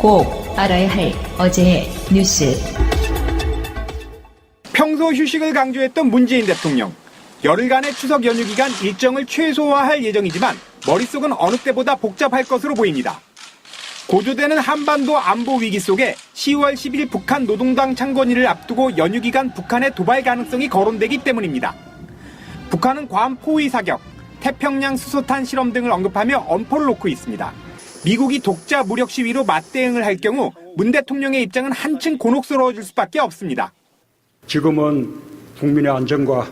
꼭 알아야 할 어제의 뉴스. 평소 휴식을 강조했던 문재인 대통령. 열흘간의 추석 연휴 기간 일정을 최소화할 예정이지만 머릿속은 어느 때보다 복잡할 것으로 보입니다. 고조되는 한반도 안보 위기 속에 10월 10일 북한 노동당 창건일을 앞두고 연휴 기간 북한의 도발 가능성이 거론되기 때문입니다. 북한은 괌 포위 사격, 태평양 수소탄 실험 등을 언급하며 엄포를 놓고 있습니다. 미국이 독자 무력 시위로 맞대응을 할 경우 문 대통령의 입장은 한층 곤혹스러워질 수밖에 없습니다. 지금은 국민의 안전과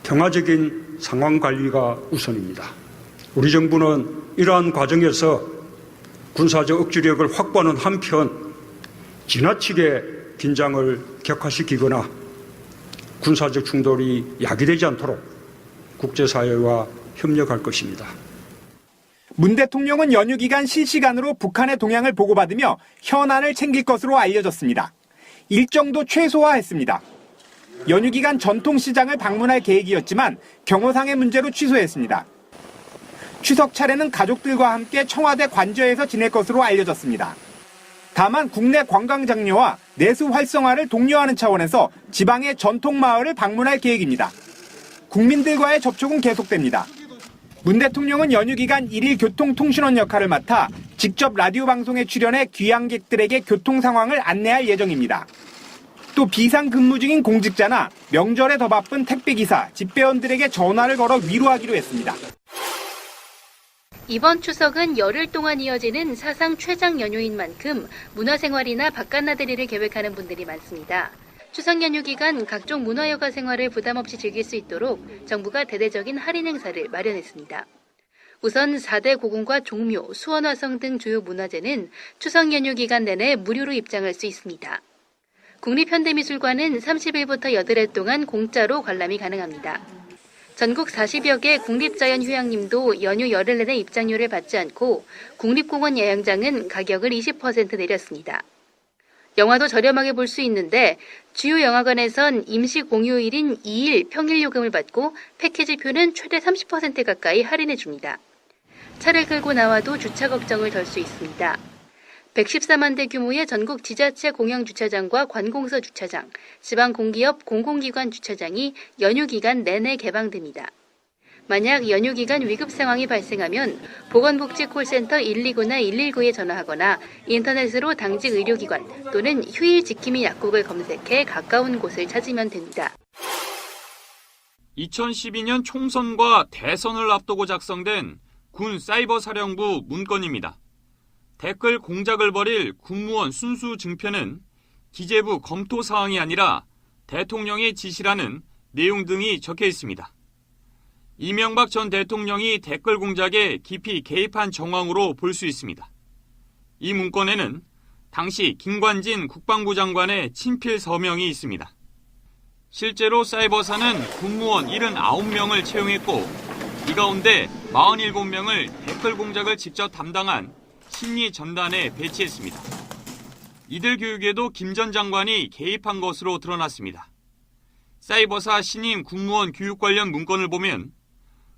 평화적인 상황 관리가 우선입니다. 우리 정부는 이러한 과정에서 군사적 억지력을 확보하는 한편 지나치게 긴장을 격화시키거나 군사적 충돌이 야기되지 않도록 국제사회와 협력할 것입니다. 문 대통령은 연휴 기간 실시간으로 북한의 동향을 보고받으며 현안을 챙길 것으로 알려졌습니다. 일정도 최소화했습니다. 연휴 기간 전통시장을 방문할 계획이었지만 경호상의 문제로 취소했습니다. 추석 차례는 가족들과 함께 청와대 관저에서 지낼 것으로 알려졌습니다. 다만 국내 관광 장려와 내수 활성화를 독려하는 차원에서 지방의 전통 마을을 방문할 계획입니다. 국민들과의 접촉은 계속됩니다. 문 대통령은 연휴 기간 1일 교통통신원 역할을 맡아 직접 라디오 방송에 출연해 귀향객들에게 교통 상황을 안내할 예정입니다. 또 비상근무 중인 공직자나 명절에 더 바쁜 택배기사, 집배원들에게 전화를 걸어 위로하기로 했습니다. 이번 추석은 열흘 동안 이어지는 사상 최장 연휴인 만큼 문화생활이나 바깥나들이를 계획하는 분들이 많습니다. 추석 연휴 기간 각종 문화여가 생활을 부담 없이 즐길 수 있도록 정부가 대대적인 할인 행사를 마련했습니다. 우선 4대 고궁과 종묘, 수원화성 등 주요 문화재는 추석 연휴 기간 내내 무료로 입장할 수 있습니다. 국립현대미술관은 30일부터 8일 동안 공짜로 관람이 가능합니다. 전국 40여 개 국립자연휴양림도 연휴 열흘 내내 입장료를 받지 않고 국립공원 야영장은 가격을 20% 내렸습니다. 영화도 저렴하게 볼 수 있는데 주요 영화관에선 임시 공휴일인 2일 평일 요금을 받고 패키지표는 최대 30% 가까이 할인해 줍니다. 차를 끌고 나와도 주차 걱정을 덜 수 있습니다. 114만 대 규모의 전국 지자체 공영주차장과 관공서 주차장, 지방공기업 공공기관 주차장이 연휴 기간 내내 개방됩니다. 만약 연휴 기간 위급 상황이 발생하면 보건복지 콜센터 129나 119에 전화하거나 인터넷으로 당직 의료기관 또는 휴일 지킴이 약국을 검색해 가까운 곳을 찾으면 됩니다. 2012년 총선과 대선을 앞두고 작성된 군 사이버사령부 문건입니다. 댓글 공작을 벌일 군무원 순수 증표는 기재부 검토 사항이 아니라 대통령의 지시라는 내용 등이 적혀 있습니다. 이명박 전 대통령이 댓글 공작에 깊이 개입한 정황으로 볼 수 있습니다. 이 문건에는 당시 김관진 국방부 장관의 친필 서명이 있습니다. 실제로 사이버사는 군무원 79명을 채용했고 이 가운데 47명을 댓글 공작을 직접 담당한 심리 전단에 배치했습니다. 이들 교육에도 김 전 장관이 개입한 것으로 드러났습니다. 사이버사 신임 군무원 교육 관련 문건을 보면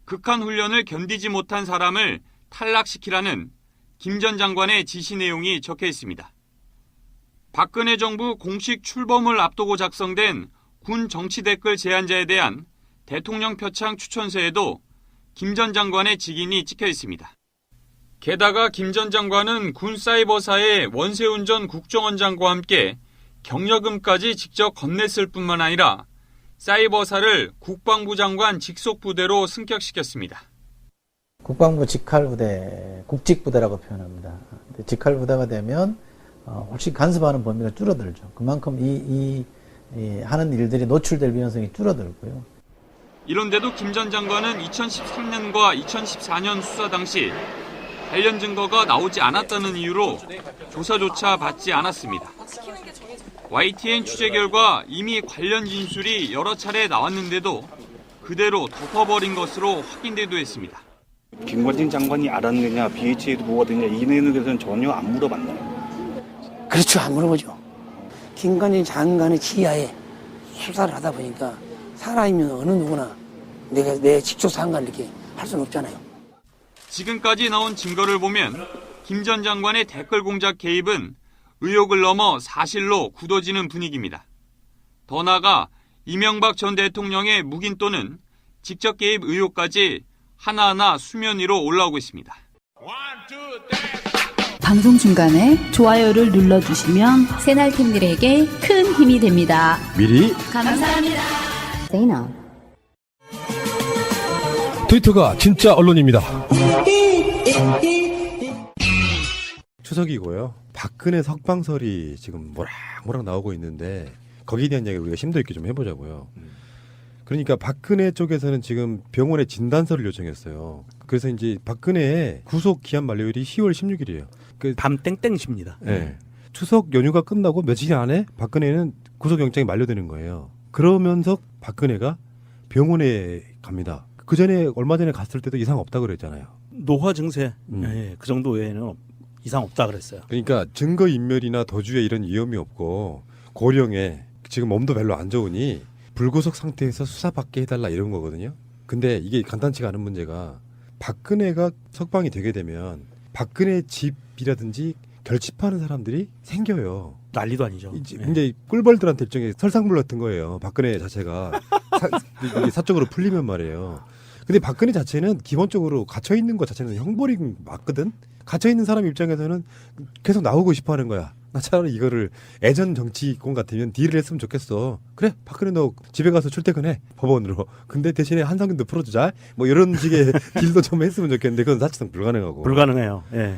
극한 훈련을 견디지 못한 사람을 탈락시키라는 김 전 장관의 지시 내용이 적혀 있습니다. 박근혜 정부 공식 출범을 앞두고 작성된 군 정치 댓글 제안자에 대한 대통령 표창 추천서에도 김 전 장관의 직인이 찍혀 있습니다. 게다가 김 전 장관은 군 사이버사의 원세훈 전 국정원장과 함께 경력금까지 직접 건넸을 뿐만 아니라 사이버사를 국방부 장관 직속 부대로 승격시켰습니다. 국방부 직할부대, 국직부대라고 표현합니다. 직할부대가 되면 훨씬 간섭하는 범위가 줄어들죠. 그만큼 이 하는 일들이 노출될 위험성이 줄어들고요. 이런데도 김 전 장관은 2013년과 2014년 수사 당시 관련 증거가 나오지 않았다는 이유로 조사조차 받지 않았습니다. YTN 취재 결과 이미 관련 진술이 여러 차례 나왔는데도 그대로 덮어버린 것으로 확인되기도 했습니다. 김관진 장관이 알았느냐, BHA도 보고됐느냐 이 내용에 대해서는 전혀 안 물어봤나요? 그렇죠. 안 물어보죠. 김관진 장관의 지하에 수사를 하다 보니까 살아있는 어느 누구나 내 직접 상관을 이렇게 할 수는 없잖아요. 지금까지 나온 증거를 보면 김 전 장관의 댓글 공작 개입은 의혹을 넘어 사실로 굳어지는 분위기입니다. 더 나아가 이명박 전 대통령의 묵인 또는 직접 개입 의혹까지 하나하나 수면 위로 올라오고 있습니다. 방송 중간에 좋아요를 눌러주시면 새날팀들에게 큰 힘이 됩니다. 미리 감사합니다. 트위터가 진짜 언론입니다. 추석이고요. 박근혜 석방설이 지금 모락모락 나오고 있는데 거기에 대한 이야기 우리가 심도 있게 좀 해보자고요. 그러니까 박근혜 쪽에서는 지금 병원에 진단서를 요청했어요. 그래서 이제 박근혜의 구속 기한 만료일이 10월 16일이에요. 밤 땡땡십니다. 네. 추석 연휴가 끝나고 며칠 안에 박근혜는 구속영장이 만료되는 거예요. 그러면서 박근혜가 병원에 갑니다. 그 전에 얼마 전에 갔을 때도 이상 없다 그랬잖아요. 노화 증세 그 정도 외에는 이상 없다 그랬어요. 그러니까 증거 인멸이나 도주에 이런 위험이 없고 고령에 지금 몸도 별로 안 좋으니 불구속 상태에서 수사받게 해달라 이런 거거든요. 근데 이게 간단치가 않은 문제가 박근혜가 석방이 되게 되면 박근혜 집이라든지 결집하는 사람들이 생겨요. 난리도 아니죠. 이제 꿀벌들한테 일종의 설상물 같은 거예요. 박근혜 자체가 이게 사적으로 풀리면 말이에요. 근데 박근혜 자체는 기본적으로 갇혀 있는 것 자체는 형벌이 맞거든. 갇혀 있는 사람 입장에서는 계속 나오고 싶어하는 거야. 나 차라리 이거를 예전 정치권 같으면 딜을 했으면 좋겠어. 그래, 박근혜 너 집에 가서 출퇴근해 법원으로. 근데 대신에 한상균도 풀어주자. 뭐 이런 식의 딜도 좀 했으면 좋겠는데 그건 사실상 불가능하고. 불가능해요. 예.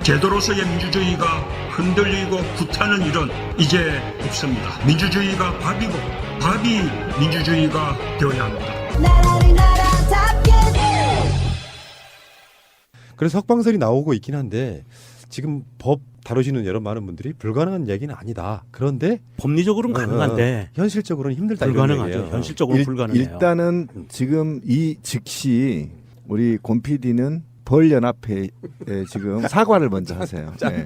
제도로서의 민주주의가 흔들리고 구타는 일은 이제 없습니다. 민주주의가 밥이고 밥이 민주주의가 되어야 합니다. 그래서 석방설이 나오고 있긴 한데 지금 법 다루시는 여러 많은 분들이 불가능한 얘기는 아니다. 그런데 법리적으로는 가능한데 현실적으로는 힘들다. 불가능하죠. 현실적으로 불가능해요. 일단은 지금 이 즉시 우리 권 PD는 벌연합회에 지금 사과를 먼저 하세요. 네.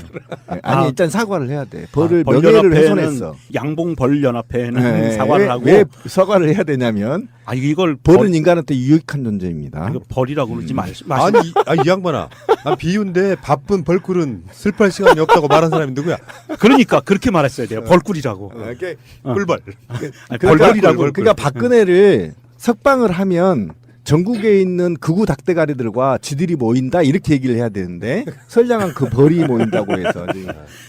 아니 일단 사과를 해야 돼. 벌을 명예를 훼손했어. 양봉 벌연합회는 네. 사과를 하고 왜 사과를 해야 되냐면 이걸 벌은 인간한테 유익한 존재입니다. 이거 벌이라고 그러지 마시고. 아니 이 양반아, 난 비유인데 바쁜 벌꿀은 슬퍼할 시간이 없다고 말한 사람이 누구야? 그러니까 그렇게 말했어야 돼요. 벌꿀이라고. 꿀벌. 벌벌이라고. 그러니까 박근혜를 석방을 하면 전국에 있는 극우 닭대가리들과 쥐들이 모인다 이렇게 얘기를 해야 되는데 설량한 그 벌이 모인다고 해서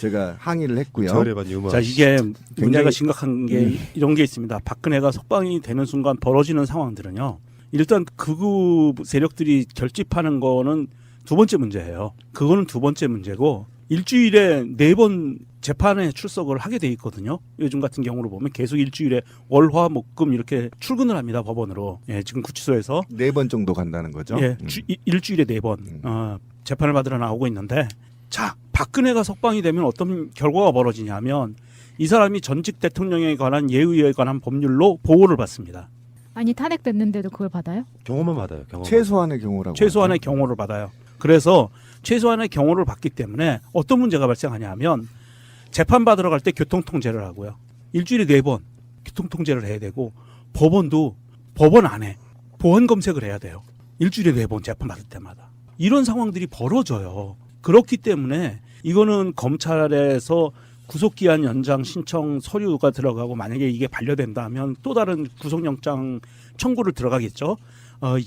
제가 항의를 했고요. 자, 이게 문제가 심각한 게 이런 게 있습니다. 박근혜가 석방이 되는 순간 벌어지는 상황들은요. 일단 극우 세력들이 결집하는 거는 두 번째 문제예요. 그거는 두 번째 문제고 일주일에 4번 재판에 출석을 하게 돼 있거든요. 요즘 같은 경우로 보면 계속 일주일에 월, 화, 목, 금 이렇게 출근을 합니다. 법원으로. 예, 지금 구치소에서 4번 정도 간다는 거죠. 예, 일주일에 4번 재판을 받으러 나오고 있는데, 자, 박근혜가 석방이 되면 어떤 결과가 벌어지냐면 이 사람이 전직 대통령에 관한 예의에 관한 법률로 보호를 받습니다. 아니 탄핵됐는데도 그걸 받아요? 경호만 받아요. 경호만. 최소한의 경우라고. 최소한의 경호를 받아요. 그래서 최소한의 경호를 받기 때문에 어떤 문제가 발생하냐면 재판 받으러 갈 때 교통통제를 하고요. 일주일에 4번 교통통제를 해야 되고 법원도 법원 안에 보안 검색을 해야 돼요. 일주일에 4번 재판 받을 때마다. 이런 상황들이 벌어져요. 그렇기 때문에 이거는 검찰에서 구속기한 연장 신청 서류가 들어가고 만약에 이게 반려된다면 또 다른 구속영장 청구를 들어가겠죠.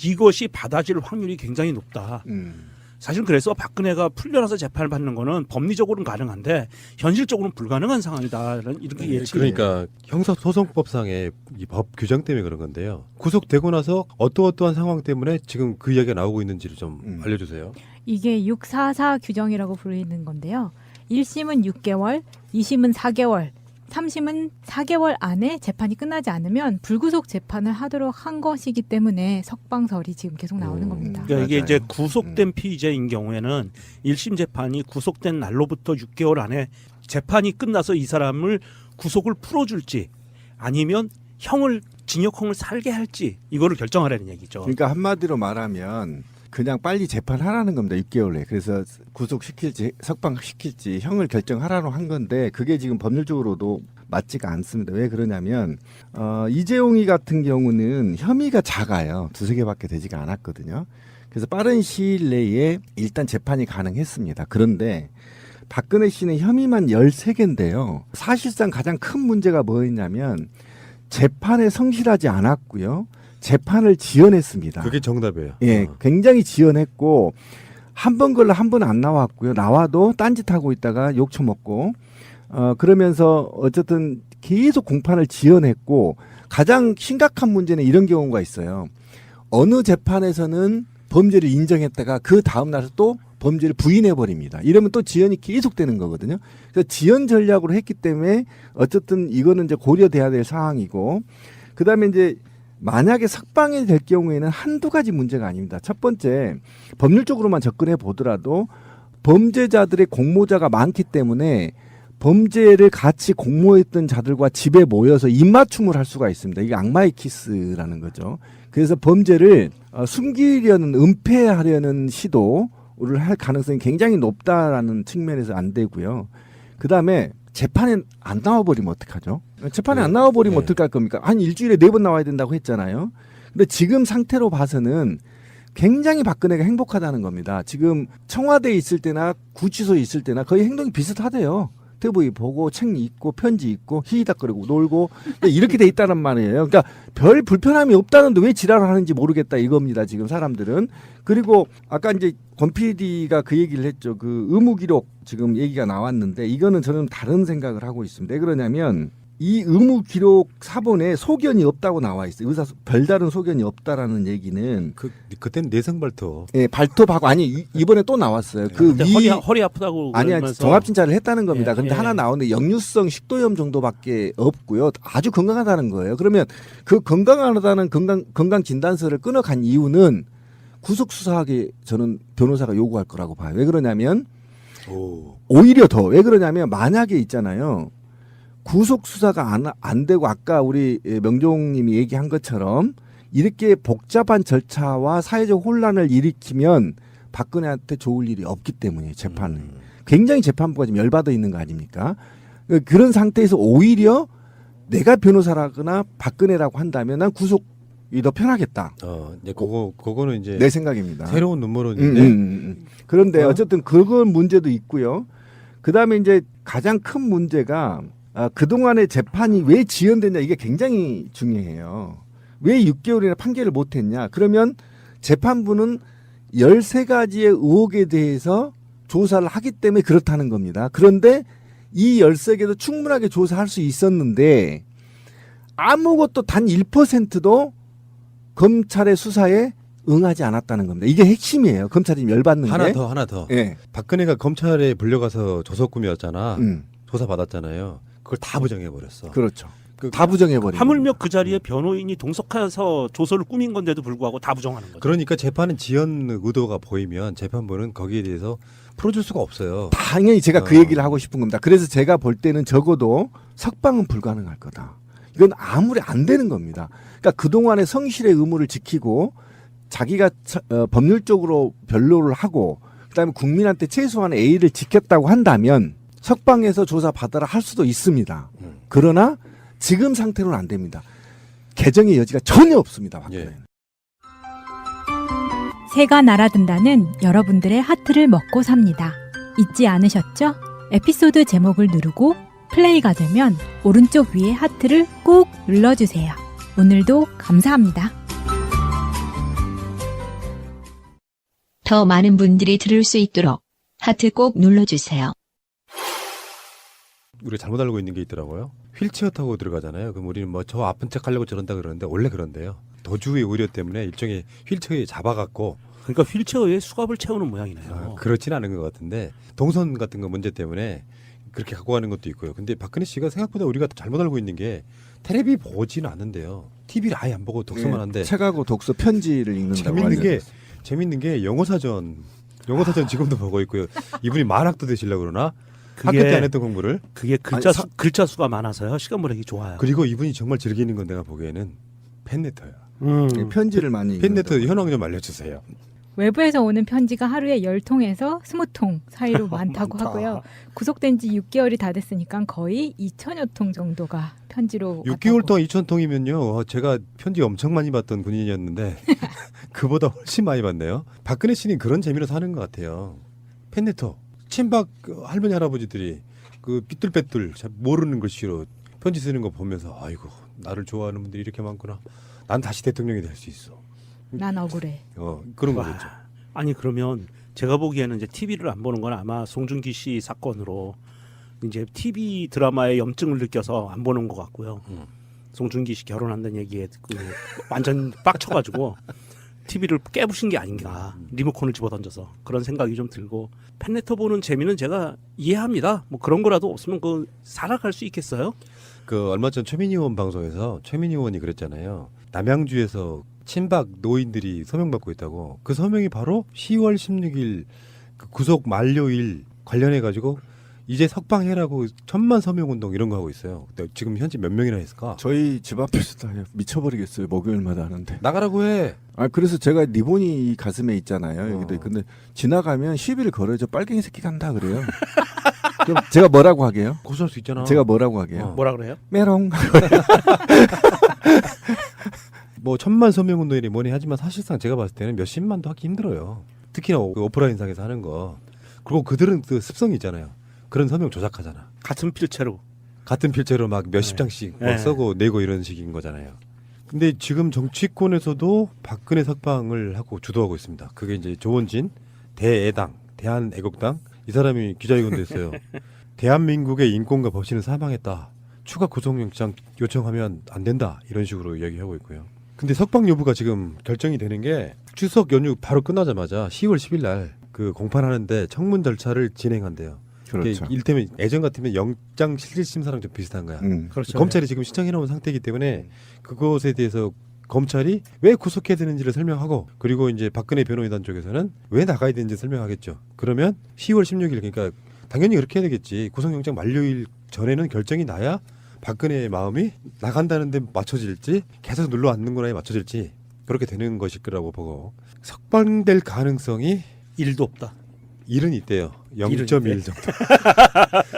이것이 받아질 확률이 굉장히 높다. 사실 그래서 박근혜가 풀려나서 재판을 받는 거는 법리적으로는 가능한데 현실적으로는 불가능한 상황이다. 이렇게 예측해요. 그러니까 형사소송법상의 이 법 규정 때문에 그런 건데요. 구속되고 나서 어떠한 상황 때문에 지금 그 이야기가 나오고 있는지를 좀 알려주세요. 이게 644 규정이라고 부르는 건데요. 1심은 6개월, 2심은 4개월, 3심은 4개월 안에 재판이 끝나지 않으면 불구속 재판을 하도록 한 것이기 때문에 석방설이 지금 계속 나오는 겁니다. 그러니까 이게 이제 구속된 피의자인 경우에는 1심 재판이 구속된 날로부터 6개월 안에 재판이 끝나서 이 사람을 구속을 풀어줄지 아니면 징역형을 살게 할지 이거를 결정하라는 얘기죠. 그러니까 한마디로 말하면 그냥 빨리 재판하라는 겁니다. 6개월 내에. 그래서 구속시킬지 석방시킬지 형을 결정하라고 한 건데 그게 지금 법률적으로도 맞지가 않습니다. 왜 그러냐면 이재용이 같은 경우는 혐의가 작아요. 2-3개밖에 되지가 않았거든요. 그래서 빠른 시일 내에 일단 재판이 가능했습니다. 그런데 박근혜 씨는 혐의만 13개인데요. 사실상 가장 큰 문제가 뭐였냐면 재판에 성실하지 않았고요. 재판을 지연했습니다. 그게 정답이에요. 예, 굉장히 지연했고 한 번 걸러 한 번 안 나왔고요. 나와도 딴짓하고 있다가 욕 처먹고 그러면서 어쨌든 계속 공판을 지연했고 가장 심각한 문제는 이런 경우가 있어요. 어느 재판에서는 범죄를 인정했다가 그 다음 날에 또 범죄를 부인해 버립니다. 이러면 또 지연이 계속되는 거거든요. 그래서 지연 전략으로 했기 때문에 어쨌든 이거는 이제 고려돼야 될 사항이고 그다음에 이제 만약에 석방이 될 경우에는 한두 가지 문제가 아닙니다. 첫 번째, 법률적으로만 접근해 보더라도 범죄자들의 공모자가 많기 때문에 범죄를 같이 공모했던 자들과 집에 모여서 입맞춤을 할 수가 있습니다. 이게 악마의 키스라는 거죠. 그래서 범죄를 숨기려는, 은폐하려는 시도를 할 가능성이 굉장히 높다라는 측면에서 안 되고요. 그다음에 재판에 안 나와버리면 어떡하죠? 재판에 안 나와버리면 어떡할 겁니까? 한 일주일에 4번 나와야 된다고 했잖아요. 근데 지금 상태로 봐서는 굉장히 박근혜가 행복하다는 겁니다. 지금 청와대에 있을 때나 구치소에 있을 때나 거의 행동이 비슷하대요. TV 보고 책 읽고 편지 읽고 히히닥거리고 놀고 이렇게 돼 있다는 말이에요. 그러니까 별 불편함이 없다는데 왜 지랄을 하는지 모르겠다 이겁니다. 지금 사람들은. 그리고 아까 이제 권 PD가 그 얘기를 했죠. 그 의무 기록 지금 얘기가 나왔는데 이거는 저는 다른 생각을 하고 있습니다. 왜 그러냐면 이 의무 기록 사본에 소견이 없다고 나와 있어요. 의사 별다른 소견이 없다라는 얘기는 그때는 내성 발톱. 예, 발톱하고 아니 이번에 또 나왔어요. 그 허리 아프다고 아니야 종합 진찰을 했다는 겁니다. 근데 하나 예. 나오는데 역류성 식도염 정도밖에 없고요. 아주 건강하다는 거예요. 그러면 그 건강하다는 건강 진단서를 끊어간 이유는 구속 수사하게 저는 변호사가 요구할 거라고 봐요. 왜 그러냐면 오히려 더 왜 그러냐면 만약에 있잖아요. 구속 수사가 안 되고 아까 우리 명종님이 얘기한 것처럼 이렇게 복잡한 절차와 사회적 혼란을 일으키면 박근혜한테 좋을 일이 없기 때문에 재판을 굉장히 재판부가 지금 열받아 있는 거 아닙니까? 그런 상태에서 오히려 내가 변호사라거나 박근혜라고 한다면 난 구속이 더 편하겠다. 이제 그거는 이제 내 생각입니다. 새로운 눈물은인데 그런데 어쨌든 그건 문제도 있고요. 그 다음에 이제 가장 큰 문제가 그동안의 재판이 왜 지연됐냐 이게 굉장히 중요해요. 왜 6개월이나 판결을 못했냐. 그러면 재판부는 13가지의 의혹에 대해서 조사를 하기 때문에 그렇다는 겁니다. 그런데 이 13개도 충분하게 조사할 수 있었는데 아무것도 단 1%도 검찰의 수사에 응하지 않았다는 겁니다. 이게 핵심이에요. 검찰이 열받는 하나 게. 더. 예. 박근혜가 검찰에 불려가서 조석금이었잖아. 조사 받았잖아요. 그걸 다 부정해버렸어. 그렇죠. 다 부정해버린 하물며 그 자리에 변호인이 동석해서 조서를 꾸민 건데도 불구하고 다 부정하는 거죠. 그러니까 재판은 지연 의도가 보이면 재판부는 거기에 대해서 풀어줄 수가 없어요. 당연히 제가 그 얘기를 하고 싶은 겁니다. 그래서 제가 볼 때는 적어도 석방은 불가능할 거다. 이건 아무리 안 되는 겁니다. 그러니까 그동안의 성실의 의무를 지키고 자기가 법률적으로 변론을 하고 그다음에 국민한테 최소한의 A를 지켰다고 한다면 석방해서 조사 받아라 할 수도 있습니다. 그러나 지금 상태로는 안 됩니다. 개정의 여지가 전혀 없습니다. 박근혜는. 새가 날아든다는 여러분들의 하트를 먹고 삽니다. 잊지 않으셨죠? 에피소드 제목을 누르고 플레이가 되면 오른쪽 위에 하트를 꼭 눌러주세요. 오늘도 감사합니다. 더 많은 분들이 들을 수 있도록 하트 꼭 눌러주세요. 우리가 잘못 알고 있는 게 있더라고요. 휠체어 타고 들어가잖아요. 그럼 우리는 뭐 저 아픈 척 하려고 저런다 그러는데 원래 그런데요. 도주의 우려 때문에 일종의 휠체어에 잡아갖고 그러니까 휠체어에 수갑을 채우는 모양이네요. 그렇진 않은 것 같은데 동선 같은 거 문제 때문에 그렇게 갖고 가는 것도 있고요. 근데 박근혜 씨가 생각보다 우리가 잘못 알고 있는 게 텔레비 보지는 않는데요. TV를 아예 안 보고 독서만 한데 책하고 독서 편지를 읽는다고 재밌는 게 영어사전 지금도 보고 있고요. 이분이 만학도 되시려고 그러나 학교 때 안 했던 공부를 그게 글자 수가 많아서요. 시간 보내기 좋아요. 그리고 이분이 정말 즐기는 건 내가 보기에는 팬레터야. 편지를 많이 팬레터 현황 좀 알려주세요. 외부에서 오는 편지가 하루에 10통에서 20통 사이로 많다고 하고요. 구속된 지 6개월이 다 됐으니까 거의 2천여 통 정도가 편지로 6개월 왔다고. 동안 2,000통이면요. 제가 편지 엄청 많이 받던 군인이었는데 그보다 훨씬 많이 받네요. 박근혜 씨는 그런 재미로 사는 것 같아요. 팬레터. 친박 할머니 할아버지들이 그 삐뚤빼뚤 잘 모르는 글씨로 편지 쓰는 거 보면서 아이고 나를 좋아하는 분들이 이렇게 많구나. 난 다시 대통령이 될 수 있어. 난 억울해. 그런 거겠죠. 아니 그러면 제가 보기에는 이제 TV를 안 보는 건 아마 송중기 씨 사건으로 이제 TV 드라마에 염증을 느껴서 안 보는 것 같고요. 송중기 씨 결혼한다는 얘기에 완전 빡쳐가지고 TV를 깨부신 게 아닌가. 리모컨을 집어던져서 그런 생각이 좀 들고 팬레터 보는 재미는 제가 이해합니다. 뭐 그런 거라도 없으면 그 살아갈 수 있겠어요? 그 얼마 전 최민희 의원 방송에서 최민희 의원이 그랬잖아요. 남양주에서 친박 노인들이 서명 받고 있다고. 그 서명이 바로 10월 16일 그 구속 만료일 관련해 가지고 이제 석방해라고 1000만 서명 운동 이런 거 하고 있어요. 근데 지금 현재 몇 명이나 했을까? 저희 집 앞에서 다 미쳐버리겠어요. 목요일마다 하는데. 나가라고 해. 그래서 제가 리본이 가슴에 있잖아요. 여기도. 근데 지나가면 시비를 걸어요. 저 빨갱이 새끼 간다 그래요. 그럼 제가 뭐라고 하게요? 고소할 수 있잖아. 제가 뭐라고 하게요? 뭐라 그래요? 메롱. 뭐 1000만 서명 운동이니 뭐니 하지만 사실상 제가 봤을 때는 몇십만도 하기 힘들어요. 특히나 그 오프라인상에서 하는 거. 그리고 그들은 그 습성이 있잖아요. 그런 서명 조작하잖아. 같은 필체로 막 몇십 장씩 막 써고 내고 이런 식인 거잖아요. 근데 지금 정치권에서도 박근혜 석방을 하고 주도하고 있습니다. 그게 이제 조원진 대애당 대한애국당 이 사람이 기자회견도 했어요. 대한민국의 인권과 법치는 사망했다. 추가 구속영장 요청하면 안 된다. 이런 식으로 이야기하고 있고요. 근데 석방 여부가 지금 결정이 되는 게 추석 연휴 바로 끝나자마자 10월 10일 날 그 공판하는데 청문 절차를 진행한대요. 그렇죠. 이를테면 예전 같으면 영장 실질심사랑 좀 비슷한 거야. 그렇죠. 검찰이 지금 신청해놓은 상태이기 때문에 그것에 대해서 검찰이 왜 구속해야 되는지를 설명하고 그리고 이제 박근혜 변호인단 쪽에서는 왜 나가야 되는지 설명하겠죠. 그러면 10월 16일 그러니까 당연히 그렇게 해야 되겠지. 구속영장 만료일 전에는 결정이 나야 박근혜의 마음이 나간다는 데 맞춰질지 계속 눌러앉는 거에 맞춰질지 그렇게 되는 것일 거라고 보고 석방될 가능성이 1도 없다. 1은 있대요. 0.1 정도.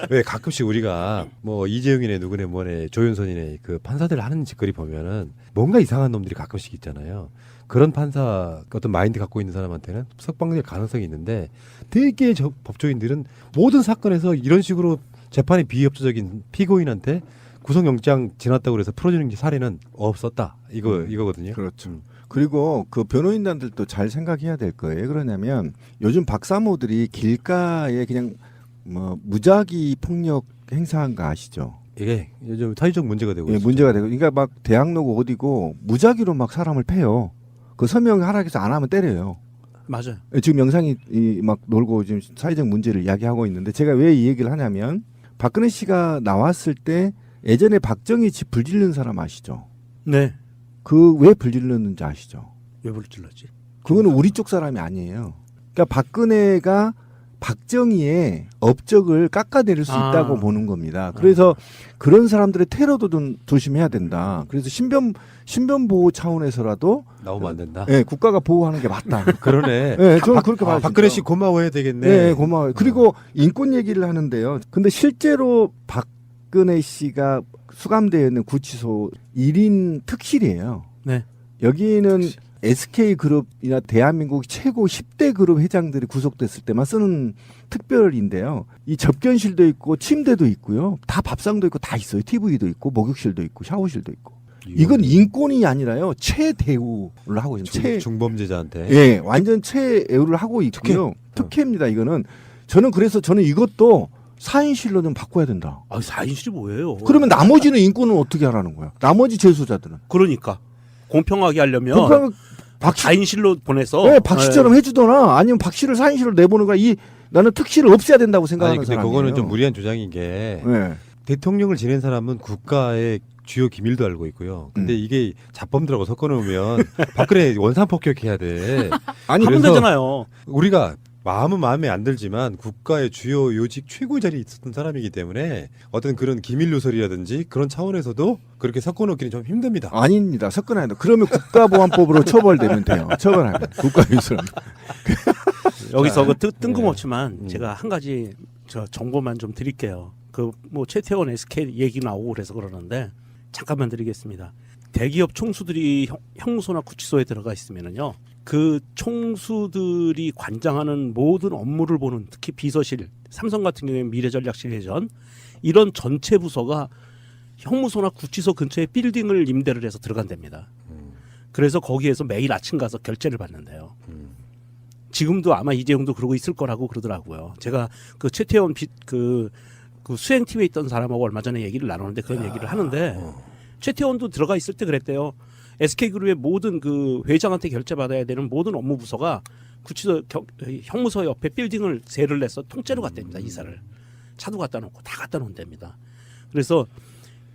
왜 가끔씩 우리가 뭐 이재용이네 누구네 뭐네 조윤선이네 그 판사들 하는 짓거리 보면은 뭔가 이상한 놈들이 가끔씩 있잖아요. 그런 판사 어떤 마인드 갖고 있는 사람한테는 석방될 가능성이 있는데 되게 법조인들은 모든 사건에서 이런 식으로 재판에 비협조적인 피고인한테 구속영장 지났다고 해서 풀어주는 사례는 없었다. 이거거든요. 그렇죠. 그리고 그 변호인단들도 잘 생각해야 될 거예요. 그러냐면 요즘 박사모들이 길가에 그냥 뭐 무작위 폭력 행사한 거 아시죠? 이게 요즘 사회적 문제가 되고 있어요. 문제가 되고. 그러니까 막 대학로고 어디고 무작위로 막 사람을 패요. 그 서명 하락해서 안 하면 때려요. 맞아요. 지금 영상이 막 놀고 지금 사회적 문제를 이야기하고 있는데 제가 왜 이 얘기를 하냐면 박근혜 씨가 나왔을 때 예전에 박정희 집 불질른 사람 아시죠? 네. 그 왜 불질렀는지 아시죠? 왜 불질렀지? 그거는 우리 쪽 사람이 아니에요. 그러니까 박근혜가 박정희의 업적을 깎아내릴 수 있다고 보는 겁니다. 그래서 그런 사람들의 테러도 좀 조심해야 된다. 그래서 신변 보호 차원에서라도 나오면 안 된다. 네, 국가가 보호하는 게 맞다. 그러네. 네, 저는 그렇게 봐요. 박근혜 씨 고마워해야 되겠네. 네, 고마워요. 그리고 인권 얘기를 하는데요. 근데 실제로 박근혜 씨가 수감되어 있는 구치소 1인 특실이에요. 네. 여기는 SK그룹이나 대한민국 최고 10대 그룹 회장들이 구속됐을 때만 쓰는 특별인데요. 이 접견실도 있고 침대도 있고요. 다 밥상도 있고 다 있어요. TV도 있고 목욕실도 있고 샤워실도 있고. 이건 인권이 아니라요. 최대우를 하고 있어요. 중범죄자한테. 예, 완전 최애우를 하고 있고요. 특혜입니다. 이거는 저는 이것도 4인실로 좀 바꿔야 된다. 4인실이 뭐예요? 그러면 나머지는 인권은 어떻게 하라는 거야? 나머지 재수자들은. 그러니까 공평하게 하려면 4인실로 보내서 네, 박 씨처럼 해주거나 아니면 박 씨를 4인실로 내보는 거야. 나는 특실을 없애야 된다고 생각하는 사람이에요. 근데 그거는 좀 무리한 주장인 게 대통령을 지낸 사람은 국가의 주요 기밀도 알고 있고요. 근데 이게 잡범들하고 섞어놓으면 박근혜 원산폭격해야 돼. 하면 되잖아요. 우리가 마음은 마음에 안 들지만 국가의 주요 요직 최고 자리에 있었던 사람이기 때문에 어떤 그런 기밀 누설이라든지 그런 차원에서도 그렇게 섞어놓기는 좀 힘듭니다. 아닙니다. 섞어놔야 돼. 그러면 국가보안법으로 처벌되면 돼요. 처벌하면 국가유술. 여기서 그 뜬금없지만 제가 한 가지 저 정보만 좀 드릴게요. 그 뭐 최태원 SK 얘기 나오고 그래서 그러는데 잠깐만 드리겠습니다. 대기업 총수들이 형무소나 구치소에 들어가 있으면은요, 그 총수들이 관장하는 모든 업무를 보는, 특히 비서실, 삼성 같은 경우에 미래전략실 예전 이런 전체 부서가 형무소나 구치소 근처에 빌딩을 임대를 해서 들어간답니다. 그래서 거기에서 매일 아침 가서 결제를 받는데요. 지금도 아마 이재용도 그러고 있을 거라고 그러더라고요. 제가 그 최태원 그 수행팀에 있던 사람하고 얼마 전에 얘기를 나누는데 그런 얘기를 하는데 최태원도 들어가 있을 때 그랬대요. SK그룹의 모든 그 회장한테 결제받아야 되는 모든 업무 부서가 구치소 형무소 옆에 빌딩을 세를 내서 통째로 갔답니다. 이사를. 차도 갖다 놓고 다 갖다 놓는답니다. 그래서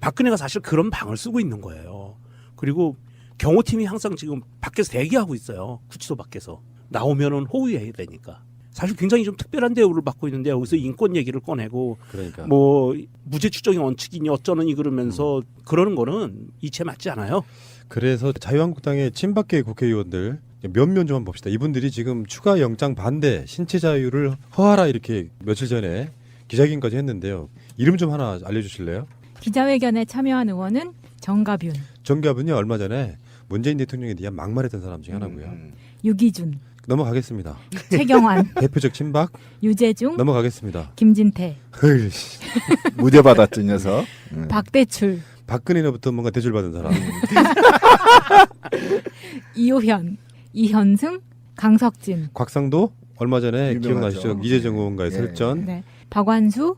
박근혜가 사실 그런 방을 쓰고 있는 거예요. 그리고 경호팀이 항상 지금 밖에서 대기하고 있어요. 구치소 밖에서. 나오면은 호위해야 되니까. 사실 굉장히 좀 특별한 대우를 받고 있는데 여기서 인권 얘기를 꺼내고 그러니까. 뭐 무죄 추정의 원칙이니 어쩌느니 그러면서 그러는 거는 이체 맞지 않아요. 그래서 자유한국당의 친박계 국회의원들 몇몇 좀 한번 봅시다. 이분들이 지금 추가 영장 반대, 신체 자유를 허하라 이렇게 며칠 전에 기자회견까지 했는데요. 이름 좀 하나 알려주실래요? 기자회견에 참여한 의원은 정가뷴, 정갑은요 얼마 전에 문재인 대통령에 대한 막말했던 사람 중에 하나고요. 유기준, 넘어가겠습니다. 최경환, 대표적 친박 유재중, 넘어가겠습니다. 김진태, 무죄 받았죠 녀석. 박대출, 박근혜로부터 뭔가 대출 받은 사람. 이호현, 이현승, 강석진, 곽상도 얼마 전에 유명하죠. 기억나시죠? 이재정 의원과의 예. 설전. 네. 박완수,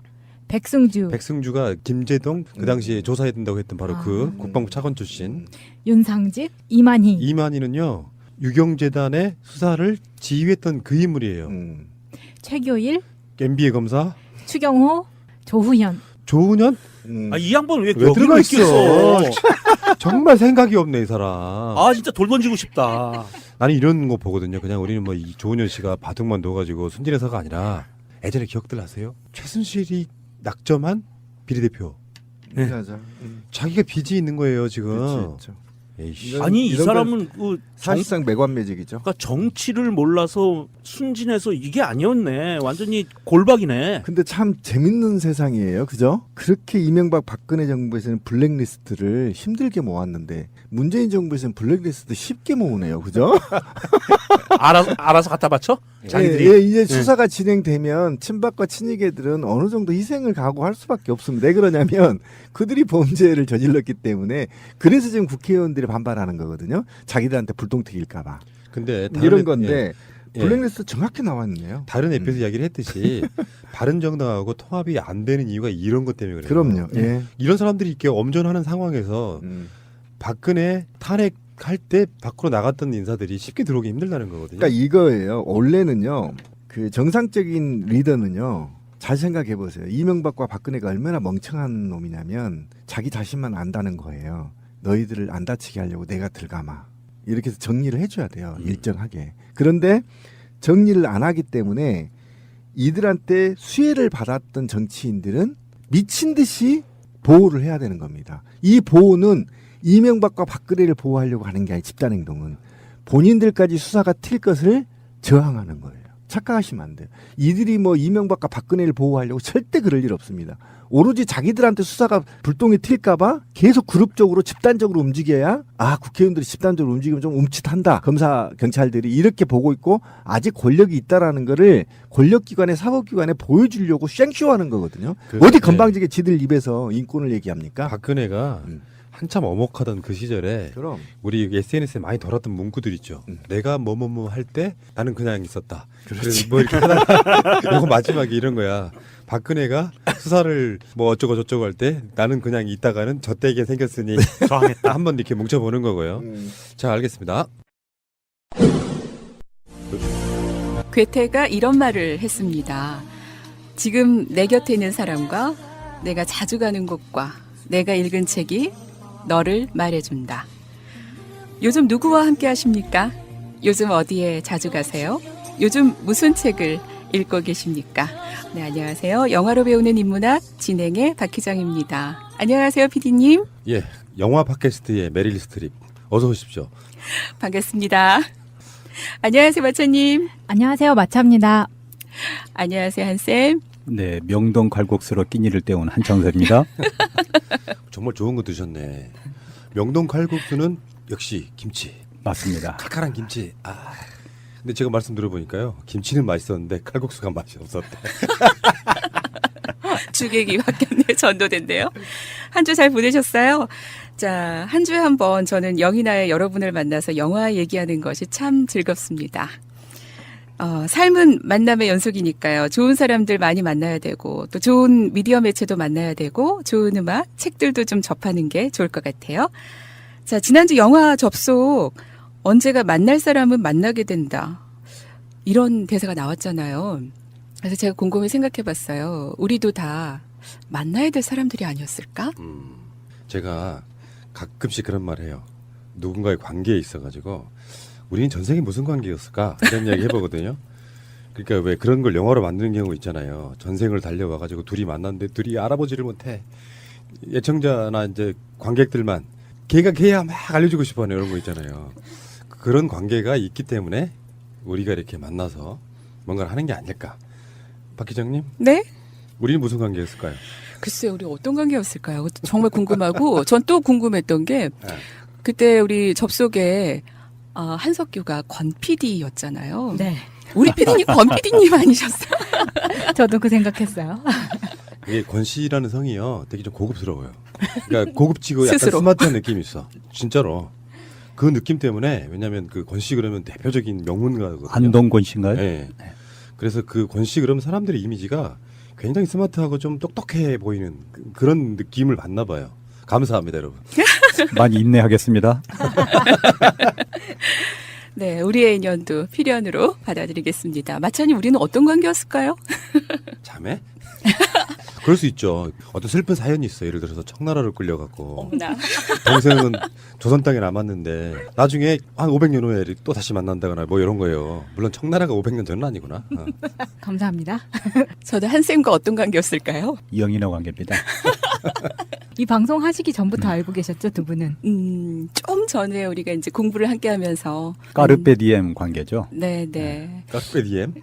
백승주, 백승주가 김재동 그 당시에 조사해야 된다고 했던 바로 그 국방부 차관 출신. 윤상직, 이만희, 이만희는요 유경재단의 수사를 지휘했던 그 인물이에요. 최교일, MBA 검사. 추경호, 조훈현. 조훈현? 아, 이 양반 왜 왜 여기 들어가 있어? 있겠어? 정말 생각이 없네 이 사람. 아 진짜 돌 던지고 싶다. 나는 이런 거 보거든요. 그냥 우리는 뭐 이 조훈현 씨가 바둑만 둬가지고 순진해서가 아니라 예전에 기억들 하세요? 최순실이 낙점한 비례대표. 네. 맞아. 자기가 빚이 있는 거예요 지금. 그렇죠. 에이씨. 아니 이 이런 사람은 그 사실상 매관매직이죠. 그러니까 정치를 몰라서 순진해서 이게 아니었네. 완전히 골박이네. 근데 참 재밌는 세상이에요. 그죠? 그렇게 이명박 박근혜 정부에서는 블랙리스트를 힘들게 모았는데 문재인 정부에서는 블랙리스트 쉽게 모으네요. 그죠? 알아서 갖다 바쳐? 자기들이. 예, 이제 수사가 진행되면 친박과 친이계들은 어느 정도 희생을 각오할 수밖에 없습니다. 왜 그러냐면 그들이 범죄를 저질렀기 때문에 그래서 지금 국회의원들이 반발하는 거거든요. 자기들한테 불똥 튀길까 봐. 근데 이런 건데 예. 블랙리스트 정확히 나왔네요. 다른 에피소드 이야기를 했듯이 바른정당하고 통합이 안 되는 이유가 이런 것 때문에 그래요. 그럼요. 예. 이런 사람들이 이렇게 엄전하는 상황에서 박근혜 탄핵할 때 밖으로 나갔던 인사들이 쉽게 들어오기 힘들다는 거거든요. 그러니까 이거예요. 원래는요. 그 정상적인 리더는요. 잘 생각해 보세요. 이명박과 박근혜가 얼마나 멍청한 놈이냐면 자기 자신만 안다는 거예요. 너희들을 안 다치게 하려고 내가 들감아. 이렇게 해서 정리를 해줘야 돼요. 일정하게. 그런데 정리를 안 하기 때문에 이들한테 수혜를 받았던 정치인들은 미친 듯이 보호를 해야 되는 겁니다. 이 보호는 이명박과 박근혜를 보호하려고 하는 게 아니라 집단행동은 본인들까지 수사가 튈 것을 저항하는 거예요. 착각하시면 안 돼요. 이들이 뭐 이명박과 박근혜를 보호하려고 절대 그럴 일 없습니다. 오로지 자기들한테 수사가 불똥이 튈까봐 계속 그룹적으로 집단적으로 움직여야 국회의원들이 집단적으로 움직이면 좀 움찔한다. 검사 경찰들이 이렇게 보고 있고 아직 권력이 있다라는 거를 권력기관에 사법기관에 보여주려고 쌩쇼하는 거거든요. 어디 건방지게 지들 입에서 인권을 얘기합니까? 박근혜가 한참 어목하던 그 시절에 그럼. 우리 SNS에 많이 돌았던 문구들 있죠. 내가 뭐뭐뭐 할 때 나는 그냥 있었다. 그래서 뭐 이렇게 하다가 이거 마지막에 이런 거야. 박근혜가 수사를 뭐 어쩌고 저쩌고 할 때 나는 그냥 있다가는 젖대게 생겼으니 저항했다. 한번 이렇게 뭉쳐보는 거고요. 자, 알겠습니다. 괴테가 이런 말을 했습니다. 지금 내 곁에 있는 사람과 내가 자주 가는 곳과 내가 읽은 책이 너를 말해준다. 요즘 누구와 함께 하십니까? 요즘 어디에 자주 가세요? 요즘 무슨 책을 읽고 계십니까? 네, 안녕하세요. 영화로 배우는 인문학 진행의 박희정입니다. 안녕하세요, PD님. 예, 영화 팟캐스트의 메릴 스트립. 어서 오십시오. 반갑습니다. 안녕하세요, 마차님. 안녕하세요, 마차입니다. 안녕하세요, 한쌤. 네, 명동 칼국수로 끼니를 때운 한창섭입니다. 정말 좋은 거 드셨네. 명동 칼국수는 역시 김치. 맞습니다. 칼칼한 김치. 아. 근데 제가 말씀 들어보니까요. 김치는 맛있었는데 칼국수가 맛이 없었대. 주객이 바뀌었네요. 전도된대요. 한 주 잘 보내셨어요? 자, 한 주에 한 번 저는 영이나의 여러분을 만나서 영화 얘기하는 것이 참 즐겁습니다. 삶은 만남의 연속이니까요. 좋은 사람들 많이 만나야 되고 또 좋은 미디어 매체도 만나야 되고 좋은 음악, 책들도 좀 접하는 게 좋을 것 같아요. 자, 지난주 영화 접속 언제가 만날 사람은 만나게 된다. 이런 대사가 나왔잖아요. 그래서 제가 곰곰이 생각해 봤어요. 우리도 다 만나야 될 사람들이 아니었을까? 제가 가끔씩 그런 말 해요. 누군가의 관계에 있어가지고 우리는 전생에 무슨 관계였을까? 이런 이야기 해보거든요. 그러니까 왜 그런 걸 영화로 만드는 경우 있잖아요. 전생을 달려와가지고 둘이 만났는데 둘이 알아보지를 못해. 예청자나 이제 관객들만 걔가 걔야 막 알려주고 싶어하는 이런 거 있잖아요. 그런 관계가 있기 때문에 우리가 이렇게 만나서 뭔가를 하는 게 아닐까. 박 기장님? 네? 우리는 무슨 관계였을까요? 글쎄요, 우리 어떤 관계였을까요? 정말 궁금하고 전 또 궁금했던 게 그때 우리 접속에 한석규가 권 PD였잖아요. 네. 우리 PD님 권 PD님 아니셨어요? 저도 그 생각했어요. 이게 권 씨라는 성이요, 되게 좀 고급스러워요. 그러니까 고급지고 약간 스스로. 스마트한 느낌이 있어. 진짜로. 그 느낌 때문에, 왜냐하면 그 권 씨 그러면 대표적인 명문가거든요. 한동권 씨인가요? 네. 그래서 그 권 씨 그러면 사람들의 이미지가 굉장히 스마트하고 좀 똑똑해 보이는 그런 느낌을 받나 봐요. 감사합니다, 여러분. 많이 인내하겠습니다. 네, 우리의 인연도 필연으로 받아들이겠습니다. 마찬이 우리는 어떤 관계였을까요? 자매? 그럴 수 있죠. 어떤 슬픈 사연이 있어. 예를 들어서 청나라를 끌려갖고 동생은 조선 땅에 남았는데 나중에 한 500년 후에 또 다시 만난다거나 뭐 이런 거예요. 물론 청나라가 500년 전은 아니구나. 감사합니다. 저도 한쌤과 어떤 관계였을까요? 영인의 관계입니다. 이 방송 하시기 전부터 알고 계셨죠, 두 분은? 좀 전에 우리가 이제 공부를 함께 하면서. 까르페 디엠 관계죠. 네네. 까르페 디엠?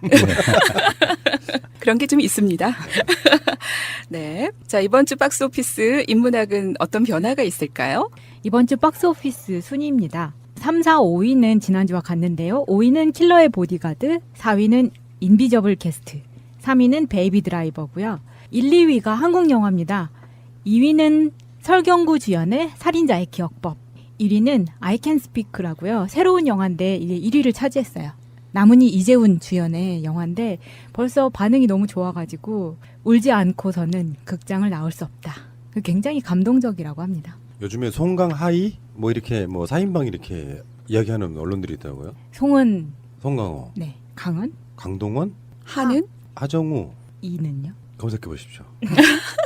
그런 게 좀 있습니다. 네. 자, 이번 주 박스오피스 인문학은 어떤 변화가 있을까요? 이번 주 박스오피스 순위입니다. 3, 4, 5위는 지난주와 같는데요. 5위는 킬러의 보디가드, 4위는 인비저블 게스트, 3위는 베이비 드라이버고요. 1, 2위가 한국 영화입니다. 2위는 설경구 주연의 살인자의 기억법, 1위는 I Can Speak라고요. 새로운 영화인데 이게 1위를 차지했어요. 남은희 이재훈 주연의 영화인데 벌써 반응이 너무 좋아가지고 울지 않고서는 극장을 나올 수 없다. 굉장히 감동적이라고 합니다. 요즘에 송강 하이 뭐 이렇게 뭐 4인방 이렇게 이야기하는 언론들이 있더라고요. 송은, 송강호, 네, 강은, 강동원, 하는, 하정우, 이는요? 검색해 보십시오.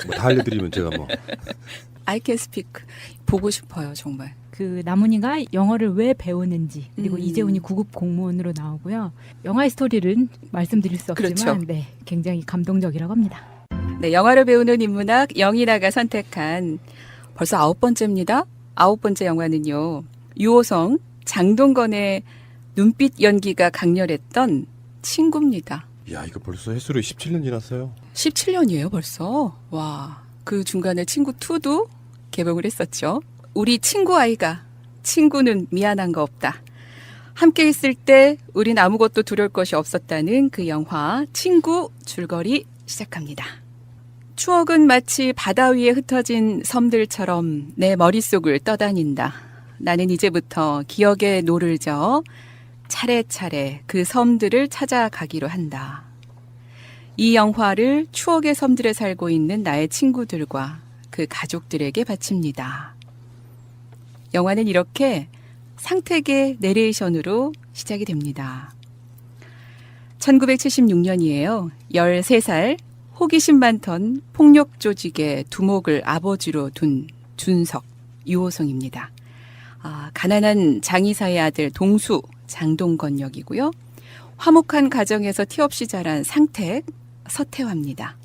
뭐 다 알려드리면 제가 뭐 I Can Speak 보고 싶어요, 정말. 그 남은이가 영어를 왜 배우는지, 그리고 이재훈이 구급 공무원으로 나오고요. 영화의 스토리는 말씀드릴 수 없지만 그렇죠. 네, 굉장히 감동적이라고 합니다. 네, 영화를 배우는 인문학 영이나가 선택한 벌써 9번째입니다. 9번째 영화는요. 유호성, 장동건의 눈빛 연기가 강렬했던 친구입니다. 야, 이거 벌써 횟수로 17년 지났어요. 17년이에요, 벌써. 와, 그 중간에 친구 2도 개봉을 했었죠. 우리 친구 아이가 친구는 미안한 거 없다. 함께 있을 때 우린 아무것도 두려울 것이 없었다는 그 영화 친구 줄거리 시작합니다. 추억은 마치 바다 위에 흩어진 섬들처럼 내 머릿속을 떠다닌다. 나는 이제부터 기억의 노를 저어 차례차례 그 섬들을 찾아가기로 한다. 이 영화를 추억의 섬들에 살고 있는 나의 친구들과 그 가족들에게 바칩니다. 영화는 이렇게 상택의 내레이션으로 시작이 됩니다. 1976년이에요. 13살 호기심 많던 폭력 조직의 두목을 아버지로 둔 준석, 유호성입니다. 가난한 장의사의 아들 동수, 장동건 역이고요. 화목한 가정에서 티 없이 자란 상택, 서태화입니다.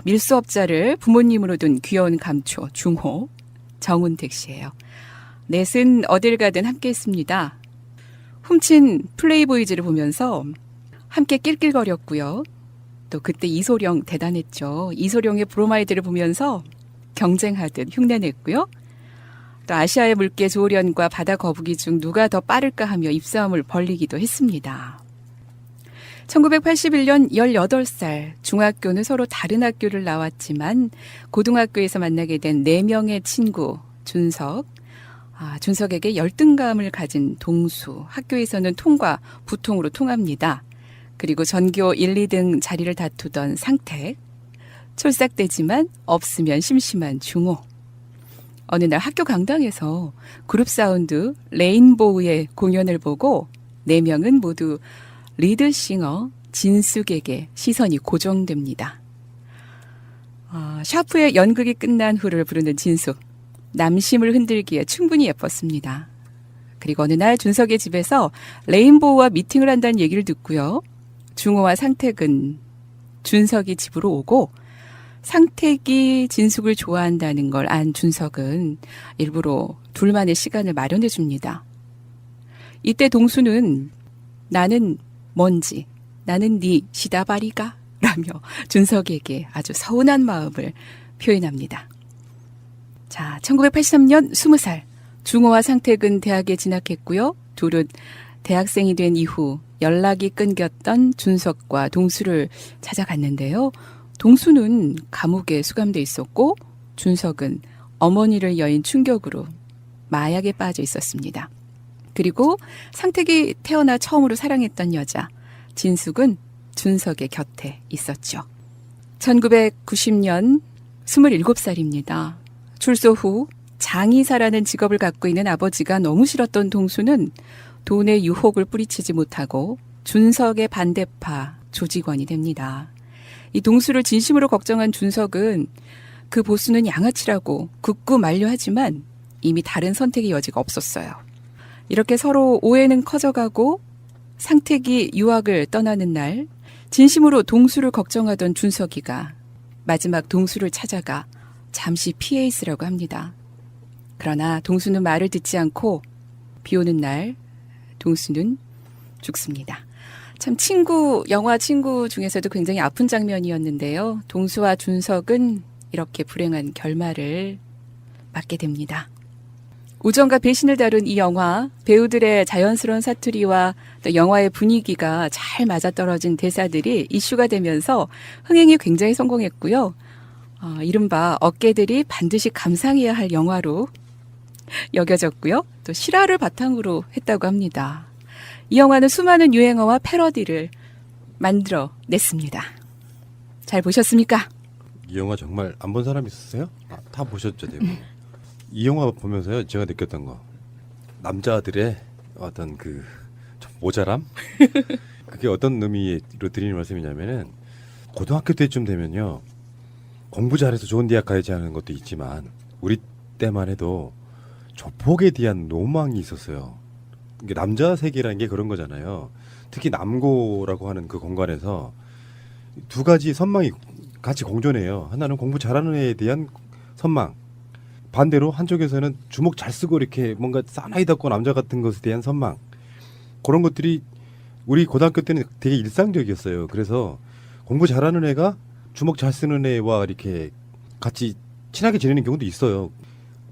밀수업자를 부모님으로 둔 귀여운 감초, 중호, 정운택 씨예요. 넷은 어딜 가든 함께 했습니다. 훔친 플레이보이즈를 보면서 함께 낄낄거렸고요. 또 그때 이소룡 대단했죠. 이소룡의 브로마이드를 보면서 경쟁하듯 흉내냈고요. 또 아시아의 물개 조련과 바다 거북이 중 누가 더 빠를까 하며 입싸움을 벌이기도 했습니다. 1981년 18살, 중학교는 서로 다른 학교를 나왔지만 고등학교에서 만나게 된 4명의 친구, 준석, 준석에게 열등감을 가진 동수, 학교에서는 통과, 부통으로 통합니다. 그리고 전교 1, 2등 자리를 다투던 상택, 촐싹대지만 없으면 심심한 중호. 어느 날 학교 강당에서 그룹 사운드 레인보우의 공연을 보고 4명은 모두 리드싱어 진숙에게 시선이 고정됩니다. 샤프의 연극이 끝난 후를 부르는 진숙. 남심을 흔들기에 충분히 예뻤습니다. 그리고 어느 날 준석의 집에서 레인보우와 미팅을 한다는 얘기를 듣고요. 중호와 상택은 준석이 집으로 오고 상택이 진숙을 좋아한다는 걸 안 준석은 일부러 둘만의 시간을 마련해 줍니다. 이때 동수는 나는 뭔지, 나는 네 시다바리가 라며 준석에게 아주 서운한 마음을 표현합니다. 자, 1983년 20살 중호와 상택은 대학에 진학했고요. 둘은 대학생이 된 이후 연락이 끊겼던 준석과 동수를 찾아갔는데요. 동수는 감옥에 수감돼 있었고 준석은 어머니를 여인 충격으로 마약에 빠져 있었습니다. 그리고 상택이 태어나 처음으로 사랑했던 여자 진숙은 준석의 곁에 있었죠. 1990년 27살입니다. 출소 후 장의사라는 직업을 갖고 있는 아버지가 너무 싫었던 동수는 돈의 유혹을 뿌리치지 못하고 준석의 반대파 조직원이 됩니다. 이 동수를 진심으로 걱정한 준석은 그 보수는 양아치라고 굳고 만류하지만 이미 다른 선택의 여지가 없었어요. 이렇게 서로 오해는 커져가고 상택이 유학을 떠나는 날 진심으로 동수를 걱정하던 준석이가 마지막 동수를 찾아가 잠시 피해 있으려고 합니다. 그러나 동수는 말을 듣지 않고 비 오는 날 동수는 죽습니다. 참 영화 친구 중에서도 굉장히 아픈 장면이었는데요. 동수와 준석은 이렇게 불행한 결말을 맞게 됩니다. 우정과 배신을 다룬 이 영화, 배우들의 자연스러운 사투리와 또 영화의 분위기가 잘 맞아떨어진 대사들이 이슈가 되면서 흥행이 굉장히 성공했고요. 이른바 어깨들이 반드시 감상해야 할 영화로 여겨졌고요. 또 실화를 바탕으로 했다고 합니다. 이 영화는 수많은 유행어와 패러디를 만들어냈습니다. 잘 보셨습니까? 이 영화 정말 안 본 사람 있었어요? 다 보셨죠, 대부분. 이 영화 보면서요, 제가 느꼈던 거, 남자들의 어떤 그 모자람? 그게 어떤 의미로 드리는 말씀이냐면은 고등학교 때쯤 되면요, 공부 잘해서 좋은 대학 가야지 하는 것도 있지만 우리 때만 해도 조폭에 대한 로망이 있었어요. 이게 남자 세계라는 게 그런 거잖아요. 특히 남고라고 하는 그 공간에서 두 가지 선망이 같이 공존해요. 하나는 공부 잘하는 애에 대한 선망, 반대로 한쪽에서는 주먹 잘 쓰고 이렇게 뭔가 사나이답고 남자 같은 것에 대한 선망, 그런 것들이 우리 고등학교 때는 되게 일상적이었어요. 그래서 공부 잘하는 애가 주먹 잘 쓰는 애와 이렇게 같이 친하게 지내는 경우도 있어요.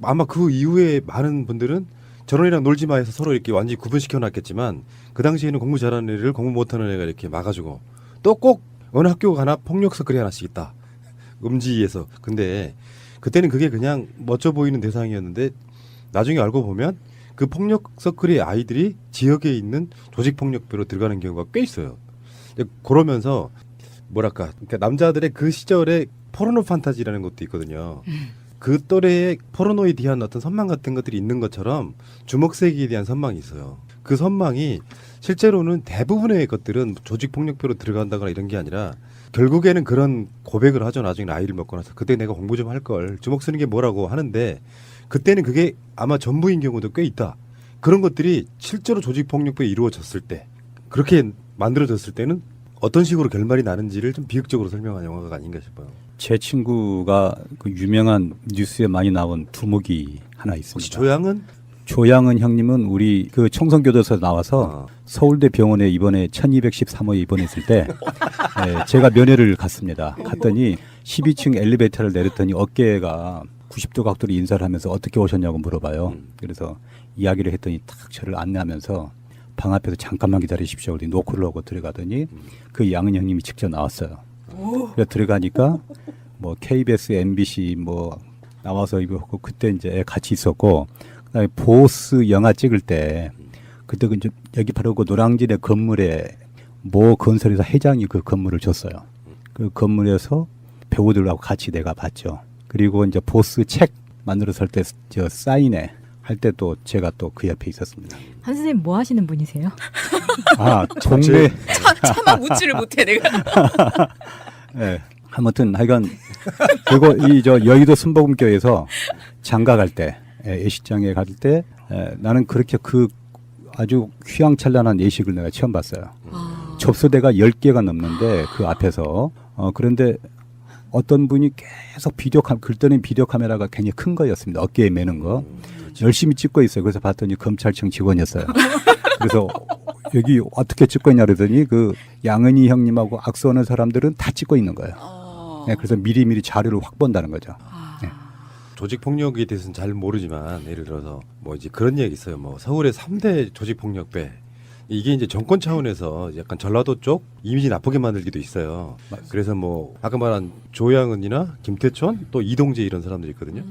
아마 그 이후에 많은 분들은 저런 애랑 놀지 마 해서 서로 이렇게 완전히 구분시켜 놨겠지만 그 당시에는 공부 잘하는 애를 공부 못하는 애가 이렇게 막아주고, 또 꼭 어느 학교 가나 폭력 서클이 하나씩 있다, 음지에서. 근데 그때는 그게 그냥 멋져 보이는 대상이었는데 나중에 알고 보면 그 폭력 서클의 아이들이 지역에 있는 조직폭력배로 들어가는 경우가 꽤 있어요. 그러면서 뭐랄까, 그러니까 남자들의 그 시절에 포르노 판타지라는 것도 있거든요. 그 또래의 포르노에 대한 어떤 선망 같은 것들이 있는 것처럼 주먹세기에 대한 선망이 있어요. 그 선망이 실제로는 대부분의 것들은 조직폭력배로 들어간다거나 이런 게 아니라 결국에는 그런 고백을 하죠. 나중에 아이를 먹고 나서 그때 내가 공부 좀 할 걸, 주먹 쓰는 게 뭐라고 하는데 그때는 그게 아마 전부인 경우도 꽤 있다. 그런 것들이 실제로 조직폭력배에 이루어졌을 때 그렇게 만들어졌을 때는 어떤 식으로 결말이 나는지를 좀 비극적으로 설명한 영화가 아닌가 싶어요. 제 친구가 그 유명한 뉴스에 많이 나온 두목이 하나 있습니다. 혹시 조양은? 조양은 형님은 우리 그 청송교도소 나와서 서울대 병원에 이번에 1213호에 입원했을 때 네, 제가 면회를 갔습니다. 갔더니 12층 엘리베이터를 내렸더니 어깨가 90도 각도로 인사를 하면서 어떻게 오셨냐고 물어봐요. 그래서 이야기를 했더니 딱 저를 안내하면서 방 앞에서 잠깐만 기다리십시오. 그랬더니 노크를 하고 들어가더니 그 양은 형님이 직접 나왔어요. 그래서 들어가니까 뭐 KBS, MBC 뭐 나와서 이거 그때 이제 같이 있었고 그다음에 보스 영화 찍을 때 그때 그 여기 바로 그 노량진의 건물에 모 건설회사 회장이 그 건물을 줬어요. 그 건물에서 배우들하고 같이 내가 봤죠. 그리고 이제 보스 책 만들어서 할 때 저 사인회 할 때 또 제가 또 그 옆에 있었습니다. 한 선생님 뭐 하시는 분이세요? 아, 동네 차마 묻지를 못해 내가. 네. 아무튼 하여간 그리고 이 저 여의도 순복음교회에서 장가 갈 때 예식장에 갈 때 나는 그렇게 그 아주 휘황찬란한 예식을 내가 처음 봤어요. 접수대가 10개가 넘는데 그 앞에서 그런데 어떤 분이 계속 글때는 비디오 카메라가 굉장히 큰 거였습니다. 어깨에 매는 거. 열심히 찍고 있어요. 그래서 봤더니 검찰청 직원이었어요. 그래서 여기 어떻게 찍고 있냐 그러더니 그 양은희 형님하고 악수하는 사람들은 다 찍고 있는 거예요. 네, 그래서 미리미리 자료를 확 본다는 거죠. 네. 조직폭력에 대해서는 잘 모르지만 예를 들어서 뭐 이제 그런 얘기 있어요. 뭐 서울의 3대 조직폭력배 이게 이제 정권 차원에서 약간 전라도 쪽 이미지 나쁘게 만들기도 있어요. 그래서 뭐 아까 말한 조양은이나 김태촌 또 이동재 이런 사람들이 있거든요.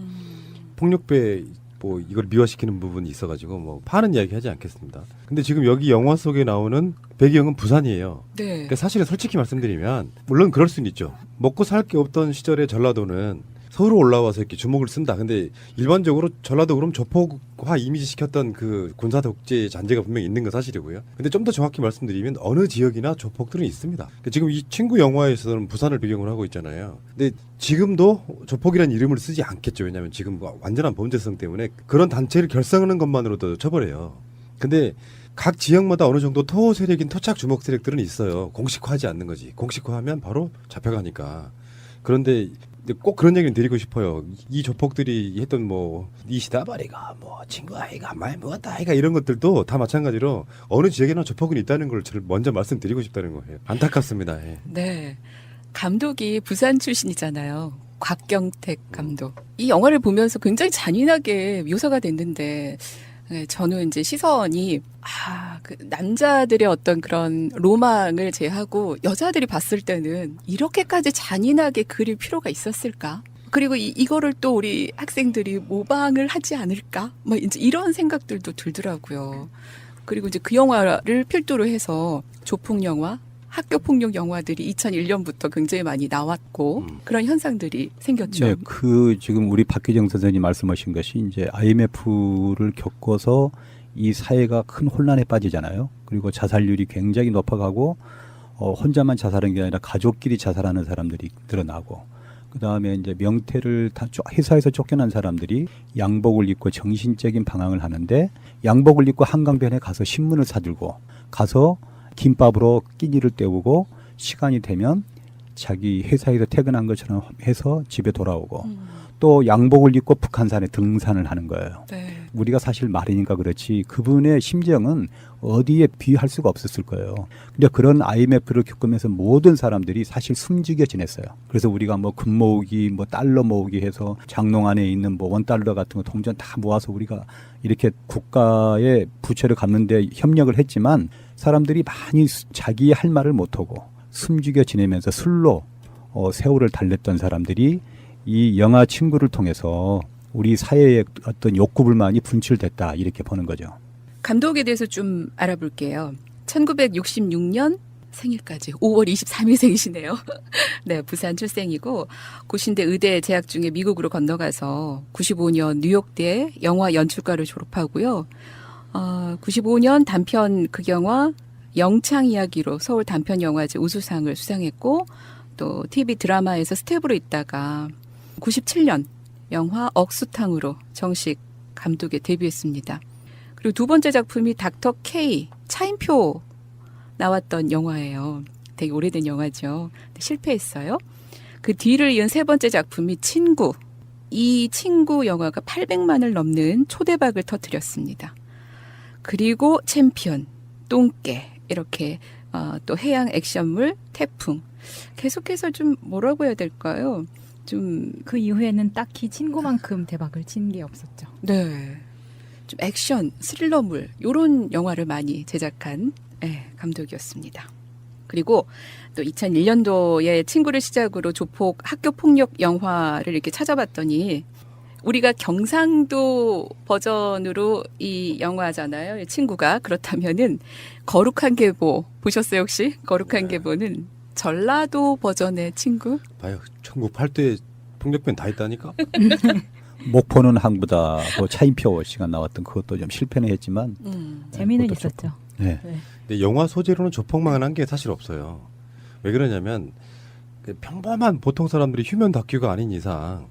폭력배 뭐 이걸 미화시키는 부분이 있어가지고 뭐 파는 이야기 하지 않겠습니다. 근데 지금 여기 영화 속에 나오는 배경은 부산이에요. 네. 그러니까 사실은 솔직히 말씀드리면 물론 그럴 수는 있죠. 먹고 살 게 없던 시절에 전라도는 서울로 올라와서 이렇게 주먹을 쓴다. 근데 일반적으로 전라도 그럼 조폭화 이미지 시켰던 그 군사 독재 잔재가 분명히 있는 건 사실이고요. 근데 좀 더 정확히 말씀드리면 어느 지역이나 조폭들은 있습니다. 그러니까 지금 이 친구 영화에서는 부산을 배경으로 하고 있잖아요. 근데 지금도 조폭이라는 이름을 쓰지 않겠죠. 왜냐하면 지금 완전한 범죄성 때문에 그런 단체를 결성하는 것만으로도 처벌해요. 근데 각 지역마다 어느 정도 토 세력인 토착 주먹 세력들은 있어요. 공식화하지 않는 거지. 공식화하면 바로 잡혀가니까. 그런데 꼭 그런 얘기를 드리고 싶어요. 이 조폭들이 했던 뭐 이시다바리가 뭐 친구 아이가 말 먹었다 아이가 이런 것들도 다 마찬가지로 어느 지역에나 조폭은 있다는 걸 먼저 말씀드리고 싶다는 거예요. 안타깝습니다. 예. 네. 감독이 부산 출신이잖아요. 곽경택 감독. 이 영화를 보면서 굉장히 잔인하게 묘사가 됐는데 네, 저는 이제 시선이 그 남자들의 어떤 그런 로망을 제하고 여자들이 봤을 때는 이렇게까지 잔인하게 그릴 필요가 있었을까? 그리고 이거를 또 우리 학생들이 모방을 하지 않을까? 뭐 이제 이런 생각들도 들더라고요. 그리고 이제 그 영화를 필두로 해서 조폭 영화, 학교 폭력 영화들이 2001년부터 굉장히 많이 나왔고 그런 현상들이 생겼죠. 네, 그 지금 우리 박기정 선생님 말씀하신 것이 이제 IMF를 겪어서 이 사회가 큰 혼란에 빠지잖아요. 그리고 자살률이 굉장히 높아가고 혼자만 자살하는 게 아니라 가족끼리 자살하는 사람들이 늘어나고 그다음에 이제 명태를 다 회사에서 쫓겨난 사람들이 양복을 입고 정신적인 방황을 하는데 양복을 입고 한강변에 가서 신문을 사들고 가서 김밥으로 끼니를 때우고 시간이 되면 자기 회사에서 퇴근한 것처럼 해서 집에 돌아오고 또 양복을 입고 북한산에 등산을 하는 거예요. 네. 우리가 사실 말이니까 그렇지 그분의 심정은 어디에 비할 수가 없었을 거예요. 근데 그런 IMF를 겪으면서 모든 사람들이 사실 숨죽여 지냈어요. 그래서 우리가 뭐 금 모으기, 뭐 달러 모으기 해서 장롱 안에 있는 뭐 원달러 같은 거 동전 다 모아서 우리가 이렇게 국가의 부채를 갚는데 협력을 했지만 사람들이 많이 자기의 할 말을 못하고 숨죽여 지내면서 술로 세월을 달랬던 사람들이 이 영화 친구를 통해서 우리 사회의 어떤 욕구불만이 분출됐다 이렇게 보는 거죠. 감독에 대해서 좀 알아볼게요. 1966년 생일까지 5월 23일생이시네요. 네, 부산 출생이고 고신대 의대 재학 중에 미국으로 건너가서 95년 뉴욕대 영화 연출과를 졸업하고요. 95년 단편 극영화 영창 이야기로 서울 단편영화제 우수상을 수상했고 또 TV 드라마에서 스텝으로 있다가 97년 영화 억수탕으로 정식 감독에 데뷔했습니다. 그리고 두 번째 작품이 닥터 K, 차인표 나왔던 영화예요. 되게 오래된 영화죠. 근데 실패했어요. 그 뒤를 이은 세 번째 작품이 친구. 이 친구 영화가 800만을 넘는 초대박을 터뜨렸습니다. 그리고 챔피언, 똥개 이렇게 또 해양 액션물, 태풍. 계속해서 좀 뭐라고 해야 될까요? 좀 그 이후에는 딱히 친구만큼 대박을 친 게 없었죠. 네. 좀 액션, 스릴러물 요런 영화를 많이 제작한 감독이었습니다. 그리고 또 2001년도에 친구를 시작으로 조폭 학교 폭력 영화를 이렇게 찾아봤더니 우리가 경상도 버전으로 이 영화잖아요. 이 친구가. 그렇다면은 거룩한 계보 보셨어요 혹시? 거룩한 계보는 전라도 버전의 친구? 봐요. 전국 8대 폭력배는 다 있다니까. 목포는 항부다. 뭐 차인표 씨가 나왔던 그것도 좀 실패는 했지만 재미는 있었죠. 네. 근데 영화 소재로는 조폭만 한 게 사실 없어요. 왜 그러냐면 평범한 보통 사람들이 휴면 다큐가 아닌 이상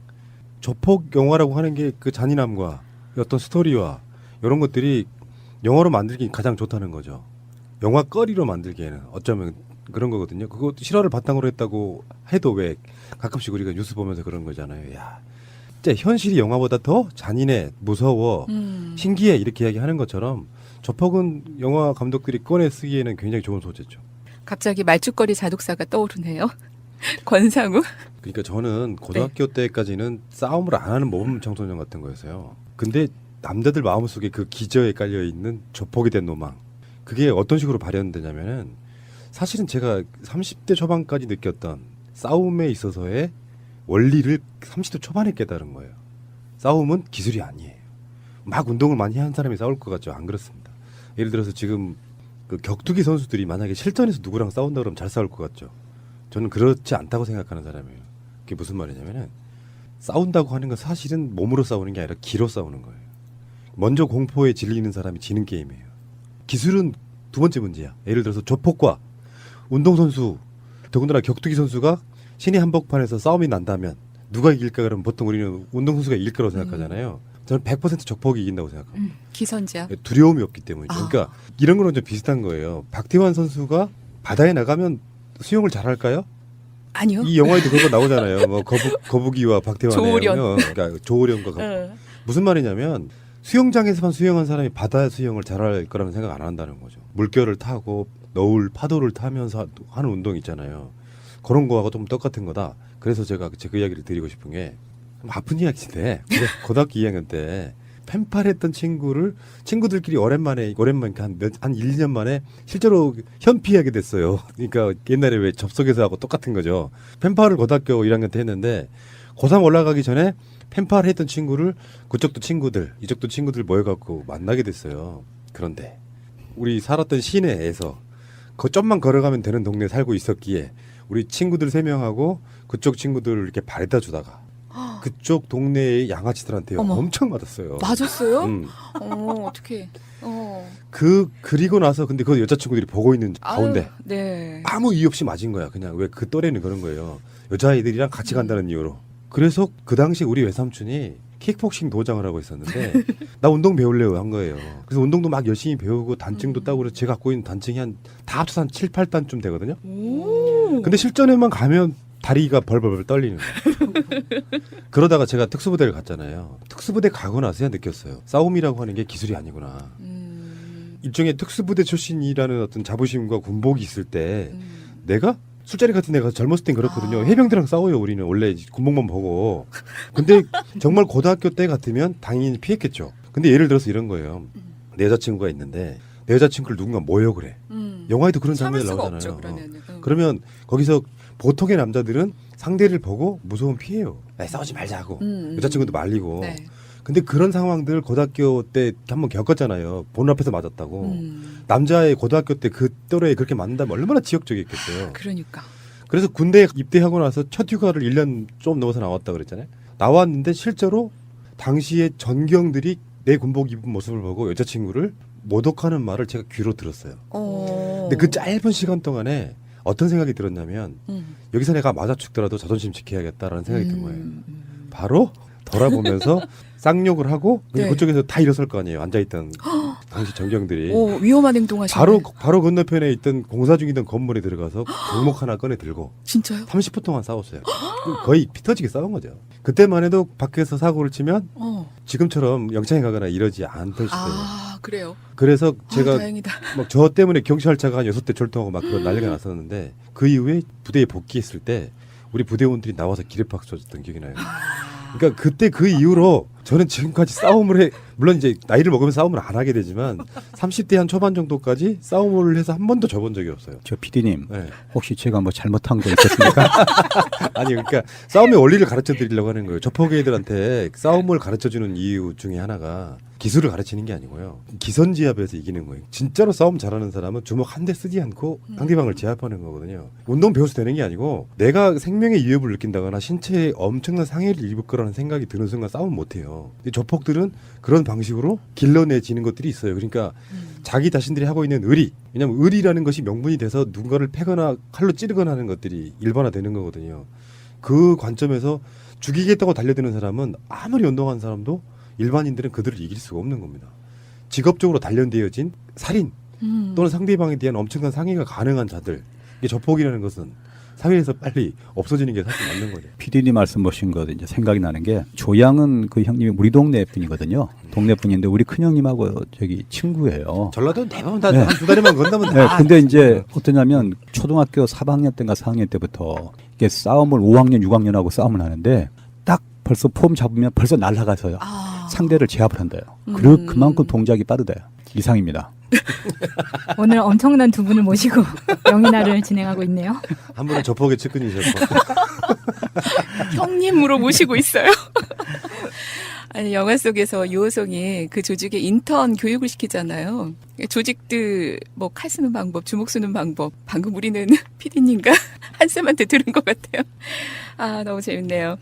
조폭 영화라고 하는 게 그 잔인함과 어떤 스토리와 이런 것들이 영화로 만들기 가장 좋다는 거죠. 영화 거리로 만들기에는 어쩌면 그런 거거든요. 그것도 실화를 바탕으로 했다고 해도 왜 가끔씩 우리가 뉴스 보면서 그런 거잖아요. 야, 진짜 현실이 영화보다 더 잔인해, 무서워, 신기해 이렇게 이야기하는 것처럼 조폭은 영화 감독들이 꺼내 쓰기에는 굉장히 좋은 소재죠. 갑자기 말죽거리 자독사가 떠오르네요. 권상우. 그러니까 저는 고등학교 때까지는 싸움을 안 하는 모범 청소년 같은 거였어요. 근데 남자들 마음속에 그 기저에 깔려 있는 조폭이 된 로망. 그게 어떤 식으로 발현되냐면은 사실은 제가 30대 초반까지 느꼈던 싸움에 있어서의 원리를 30대 초반에 깨달은 거예요. 싸움은 기술이 아니에요. 막 운동을 많이 한 사람이 싸울 것 같죠? 안 그렇습니다. 예를 들어서 지금 그 격투기 선수들이 만약에 실전에서 누구랑 싸운다 그러면 잘 싸울 것 같죠? 저는 그렇지 않다고 생각하는 사람이에요. 그게 무슨 말이냐면은 싸운다고 하는 건 사실은 몸으로 싸우는 게 아니라 기로 싸우는 거예요. 먼저 공포에 질리는 사람이 지는 게임이에요. 기술은 두 번째 문제야. 예를 들어서 조폭과 운동선수, 더군다나 격투기 선수가 신의 한복판에서 싸움이 난다면 누가 이길까 그러면 보통 우리는 운동선수가 이길 거라고 생각하잖아요. 저는 100% 조폭이 이긴다고 생각합니다. 기선제압. 두려움이 없기 때문이죠. 그러니까 이런 거는 좀 비슷한 거예요. 박태환 선수가 바다에 나가면 수영을 잘할까요? 아니요. 이 영화에도 그거 나오잖아요. 뭐 거북이와 박태환의 조오련. 그러니까 조오련과 무슨 말이냐면 수영장에서만 수영한 사람이 바다 수영을 잘할 거라는 생각 안 한다는 거죠. 물결을 타고 너울 파도를 타면서 하는 운동 있잖아요. 그런 거하고 좀 똑같은 거다. 그래서 제가 그 이야기를 드리고 싶은 게 좀 아픈 이야기인데 고등학교 2학년 때 펜팔했던 친구들끼리 오랜만에 한 1, 2년 만에 실제로 현피하게 됐어요. 그러니까 옛날에 왜 접속해서 하고 똑같은 거죠. 펜팔을 고등학교 1학년 때 했는데 고3 올라가기 전에 펜팔 했던 친구를 그쪽도 친구들 이쪽도 친구들 모여갖고 만나게 됐어요. 그런데 우리 살았던 시내에서 그 좀만 걸어가면 되는 동네에 살고 있었기에 우리 친구들 3명하고 그쪽 친구들을 이렇게 바래다 주다가 그쪽 동네의 양아치들한테 엄청 맞았어요. 맞았어요? 어떻게? 그리고 나서 근데 그 여자친구들이 보고 있는 가운데 네. 아무 이유 없이 맞은 거야. 그냥 왜 그 또래는 그런 거예요. 여자아이들이랑 같이 간다는 이유로. 그래서 그 당시 우리 외삼촌이 킥복싱 도장을 하고 있었는데 나 운동 배우려고 한 거예요. 그래서 운동도 막 열심히 배우고 단증도 따고 그래서 제가 갖고 있는 단증이 다 합쳐서 한 7, 8단쯤 되거든요. 근데 실전에만 가면 다리가 벌벌 떨리는 거예요. 그러다가 제가 특수부대를 갔잖아요. 특수부대 가고 나서야 느꼈어요. 싸움이라고 하는 게 기술이 아니구나. 일종의 특수부대 출신이라는 어떤 자부심과 군복이 있을 때 내가 술자리 같은 데 가서 젊었을 땐 그렇거든요. 해병대랑 싸워요. 우리는 원래 군복만 보고. 근데 정말 고등학교 때 같으면 당연히 피했겠죠. 근데 예를 들어서 이런 거예요. 내 여자친구가 있는데 내 여자친구를 누군가 모욕을 해. 영화에도 그런 장면이 나오잖아요. 없죠, 그러면 거기서 보통의 남자들은 상대를 보고 무서운 피해요. 싸우지 말자고. 여자친구도 말리고. 네. 근데 그런 상황들 고등학교 때 한번 겪었잖아요. 본 앞에서 맞았다고. 남자의 고등학교 때 그 또래에 그렇게 맞는다면 얼마나 지역적이었겠어요. 그러니까. 그래서 군대에 입대하고 나서 첫 휴가를 1년 좀 넘어서 나왔다 그랬잖아요. 나왔는데 실제로 당시에 전경들이 내 군복 입은 모습을 보고 여자친구를 모독하는 말을 제가 귀로 들었어요. 근데 그 짧은 시간 동안에 어떤 생각이 들었냐면 여기서 내가 맞아 죽더라도 자존심 지켜야겠다라는 생각이 든 거예요. 바로 돌아보면서 쌍욕을 하고 네. 그쪽에서 다 일어설 거 아니에요. 앉아있던 당시 전경들이 오, 위험한 행동하시네. 바로 건너편에 있던 공사 중이던 건물에 들어가서 강목 하나 꺼내 들고 진짜요? 30분 동안 싸웠어요. 거의 피 터지게 싸운 거죠. 그때만 해도 밖에서 사고를 치면 지금처럼 영장에 가거나 이러지 않던 시대예요. 아, 그래요? 그래서 제가 다행이다. 막 저 때문에 경찰차가 한 6대 출동하고 막 그런 난리가 났었는데 그 이후에 부대에 복귀했을 때 우리 부대원들이 나와서 기립박수 줬던 기억이 나요. 그러니까 그때 그 이후로 저는 지금까지 싸움을 해, 물론 이제 나이를 먹으면 싸움을 안 하게 되지만 30대 한 초반 정도까지 싸움을 해서 한 번도 져본 적이 없어요. 저 PD님, 네. 혹시 제가 뭐 잘못한 거 있었습니까? 아니 그러니까 싸움의 원리를 가르쳐 드리려고 하는 거예요. 저포게이들한테 싸움을 가르쳐 주는 이유 중에 하나가 기술을 가르치는 게 아니고요. 기선제압에서 이기는 거예요. 진짜로 싸움 잘하는 사람은 주먹 한 대 쓰지 않고 상대방을 제압하는 거거든요. 운동 배워서 되는 게 아니고 내가 생명의 위협을 느낀다거나 신체에 엄청난 상해를 입을 거라는 생각이 드는 순간 싸움 못 해요. 조폭들은 그런 방식으로 길러내지는 것들이 있어요. 그러니까 자기 자신들이 하고 있는 의리, 왜냐하면 의리라는 것이 명분이 돼서 누군가를 패거나 칼로 찌르거나 하는 것들이 일반화되는 거거든요. 그 관점에서 죽이겠다고 달려드는 사람은 아무리 운동한 사람도 일반인들은 그들을 이길 수가 없는 겁니다. 직업적으로 단련되어진 살인 또는 상대방에 대한 엄청난 상해가 가능한 자들, 이게 조폭이라는 것은 사회에서 빨리 없어지는 게 사실 맞는 거죠. PD님 말씀 보신 거 이제 생각이 나는 게 조양은 그 형님이 우리 동네 분이거든요. 동네 분인데 우리 큰 형님하고 저기 친구예요. 전라도 대부분 다 한 두 달에만 건너면 네, 근데 이제 어떠냐면 초등학교 3학년 때인가 4학년 때부터 이게 싸움을 5학년, 6학년하고 싸움을 하는데 딱 벌써 폼 잡으면 벌써 날아가서요. 상대를 제압을 한대요. 그만큼 동작이 빠르대요. 이상입니다. 오늘 엄청난 두 분을 모시고 영인아를 진행하고 있네요. 한 분은 조폭의 측근이셨고 형님으로 모시고 있어요. 아니, 영화 속에서 유호성이 그 조직에 인턴 교육을 시키잖아요. 조직들 뭐 칼 쓰는 방법, 주먹 쓰는 방법. 방금 우리는 PD님과 한쌤한테 들은 것 같아요. 아, 너무 재밌네요.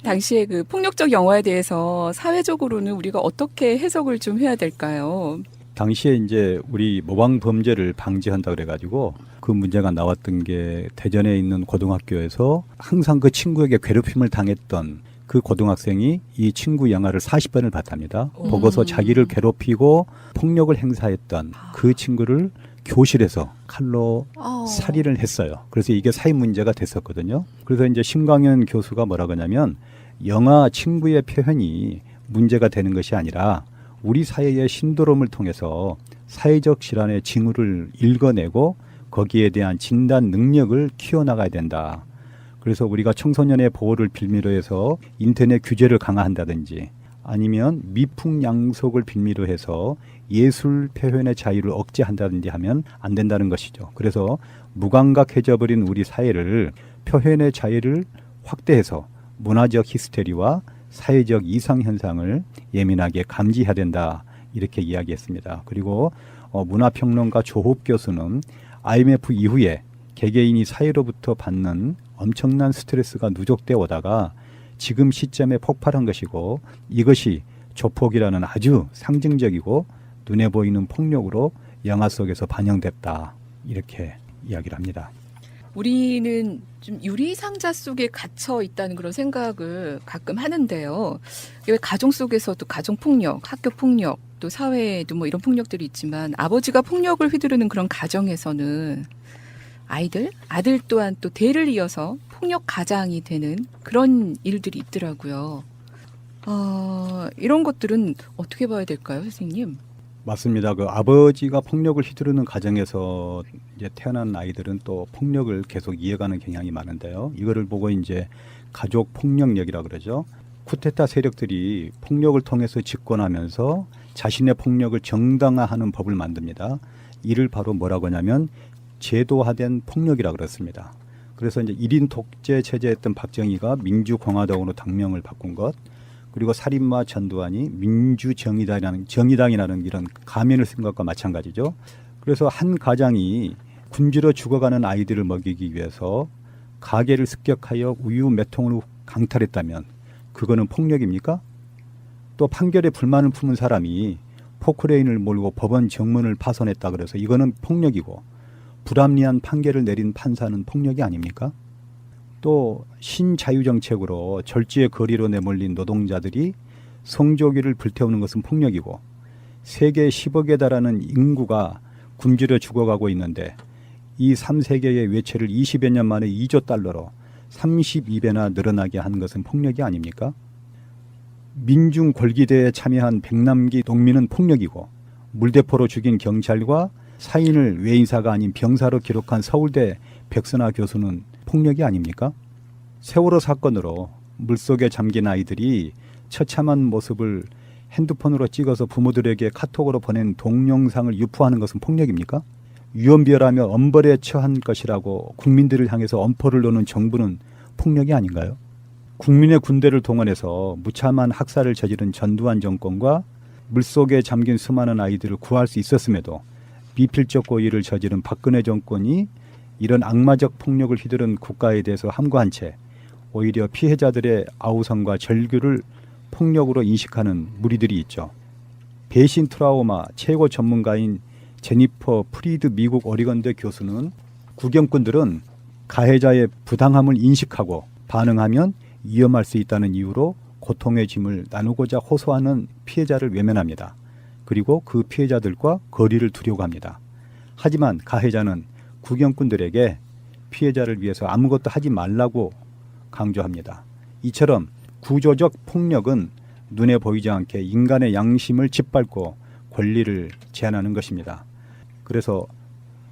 당시에 그 폭력적 영화에 대해서 사회적으로는 우리가 어떻게 해석을 좀 해야 될까요? 당시에 이제 우리 모방 범죄를 방지한다 그래가지고 그 문제가 나왔던 게 대전에 있는 고등학교에서 항상 그 친구에게 괴롭힘을 당했던 그 고등학생이 이 친구 영화를 40번을 봤답니다. 보고서 자기를 괴롭히고 폭력을 행사했던 그 친구를 교실에서 칼로 살인을 했어요. 그래서 이게 사회 문제가 됐었거든요. 그래서 이제 심광현 교수가 뭐라고 하냐면 영화 친구의 표현이 문제가 되는 것이 아니라 우리 사회의 신도롬을 통해서 사회적 질환의 징후를 읽어내고 거기에 대한 진단 능력을 키워나가야 된다. 그래서 우리가 청소년의 보호를 빌미로 해서 인터넷 규제를 강화한다든지 아니면 미풍양속을 빌미로 해서 예술 표현의 자유를 억제한다든지 하면 안 된다는 것이죠. 그래서 무감각해져버린 우리 사회를 표현의 자유를 확대해서 문화적 히스테리와 사회적 이상현상을 예민하게 감지해야 된다. 이렇게 이야기했습니다. 그리고 문화평론가 조홉 교수는 IMF 이후에 개개인이 사회로부터 받는 엄청난 스트레스가 누적되어 오다가 지금 시점에 폭발한 것이고 이것이 조폭이라는 아주 상징적이고 눈에 보이는 폭력으로 영화 속에서 반영됐다. 이렇게 이야기를 합니다. 우리는 좀 유리상자 속에 갇혀 있다는 그런 생각을 가끔 하는데요. 왜 가정 속에서도 가정폭력, 학교폭력, 또 사회에도 뭐 이런 폭력들이 있지만 아버지가 폭력을 휘두르는 그런 가정에서는 아들 또한 또 대를 이어서 폭력 가장이 되는 그런 일들이 있더라고요. 이런 것들은 어떻게 봐야 될까요, 선생님? 맞습니다. 그 아버지가 폭력을 휘두르는 가정에서 이제 태어난 아이들은 또 폭력을 계속 이어가는 경향이 많은데요. 이거를 보고 이제 가족 폭력력이라 그러죠. 쿠데타 세력들이 폭력을 통해서 집권하면서 자신의 폭력을 정당화하는 법을 만듭니다. 이를 바로 뭐라고 하냐면 제도화된 폭력이라 그렇습니다. 그래서 이제 1인 독재 체제였던 박정희가 민주공화당으로 당명을 바꾼 것, 그리고 살인마 전두환이 정의당이라는 이런 가면을 쓴 것과 마찬가지죠. 그래서 한 가장이 굶주려 죽어가는 아이들을 먹이기 위해서 가게를 습격하여 우유 몇 통을 강탈했다면 그거는 폭력입니까? 또 판결에 불만을 품은 사람이 포크레인을 몰고 법원 정문을 파손했다 그래서 이거는 폭력이고 불합리한 판결을 내린 판사는 폭력이 아닙니까? 또 신자유정책으로 절지의 거리로 내몰린 노동자들이 성조기를 불태우는 것은 폭력이고 세계 10억에 달하는 인구가 굶주려 죽어가고 있는데 이 3세계의 외채를 20여 년 만에 2조 달러로 32배나 늘어나게 한 것은 폭력이 아닙니까? 민중 골기대에 참여한 백남기 농민은 폭력이고 물대포로 죽인 경찰과 사인을 외인사가 아닌 병사로 기록한 서울대 백선아 교수는 폭력이 아닙니까? 세월호 사건으로 물속에 잠긴 아이들이 처참한 모습을 핸드폰으로 찍어서 부모들에게 카톡으로 보낸 동영상을 유포하는 것은 폭력입니까? 유언비어라며 엄벌에 처한 것이라고 국민들을 향해서 엄포를 놓는 정부는 폭력이 아닌가요? 국민의 군대를 동원해서 무참한 학살을 저지른 전두환 정권과 물속에 잠긴 수많은 아이들을 구할 수 있었음에도 미필적 고의를 저지른 박근혜 정권이 이런 악마적 폭력을 휘두른 국가에 대해서 함구한 채 오히려 피해자들의 아우성과 절규를 폭력으로 인식하는 무리들이 있죠. 배신 트라우마 최고 전문가인 제니퍼 프리드 미국 오리건대 교수는 구경꾼들은 가해자의 부당함을 인식하고 반응하면 위험할 수 있다는 이유로 고통의 짐을 나누고자 호소하는 피해자를 외면합니다. 그리고 그 피해자들과 거리를 두려고 합니다. 하지만 가해자는 구경꾼들에게 피해자를 위해서 아무것도 하지 말라고 강조합니다. 이처럼 구조적 폭력은 눈에 보이지 않게 인간의 양심을 짓밟고 권리를 제한하는 것입니다. 그래서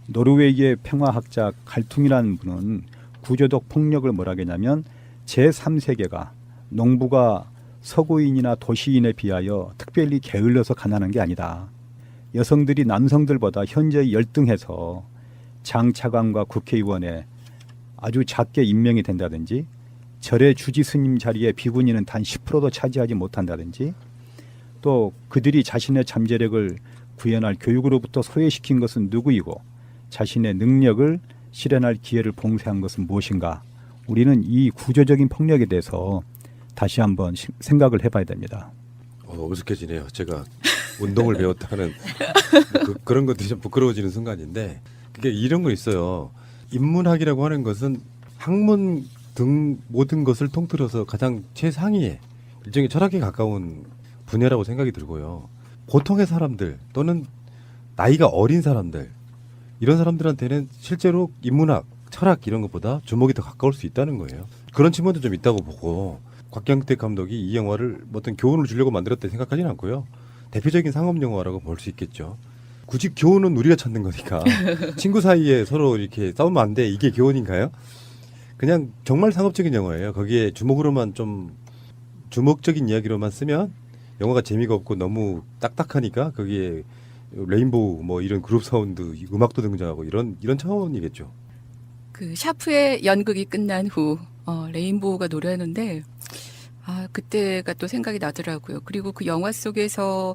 노르웨이의 평화학자 갈퉁이라는 분은 구조적 폭력을 뭐라 하냐면 제3세계가 농부가 서구인이나 도시인에 비하여 특별히 게을러서 가난한 게 아니다. 여성들이 남성들보다 현저히 열등해서 장차관과 국회의원에 아주 작게 임명이 된다든지 절의 주지 스님 자리에 비구니는 단 10%도 차지하지 못한다든지 또 그들이 자신의 잠재력을 구현할 교육으로부터 소외시킨 것은 누구이고 자신의 능력을 실현할 기회를 봉쇄한 것은 무엇인가. 우리는 이 구조적인 폭력에 대해서 다시 한번 생각을 해봐야 됩니다. 어색해지네요. 제가 운동을 배웠다는 그런 것들이 좀 부끄러워지는 순간인데 그게 이런 거 있어요. 인문학이라고 하는 것은 학문 등 모든 것을 통틀어서 가장 최상위의 일종의 철학에 가까운 분야라고 생각이 들고요. 보통의 사람들 또는 나이가 어린 사람들 이런 사람들한테는 실제로 인문학, 철학 이런 것보다 주목이 더 가까울 수 있다는 거예요. 그런 측면도 좀 있다고 보고 곽경택 감독이 이 영화를 어떤 교훈을 주려고 만들었다 생각하지는 않고요. 대표적인 상업 영화라고 볼 수 있겠죠. 굳이 교훈은 우리가 찾는 거니까 친구 사이에 서로 이렇게 싸우면 안 돼. 이게 교훈인가요? 그냥 정말 상업적인 영화예요. 거기에 주목으로만 좀 주목적인 이야기로만 쓰면 영화가 재미가 없고 너무 딱딱하니까 거기에 레인보우 뭐 이런 그룹 사운드 음악도 등장하고 이런 차원이겠죠. 그 샤프의 연극이 끝난 후 레인보우가 노래하는데 그때가 또 생각이 나더라고요. 그리고 그 영화 속에서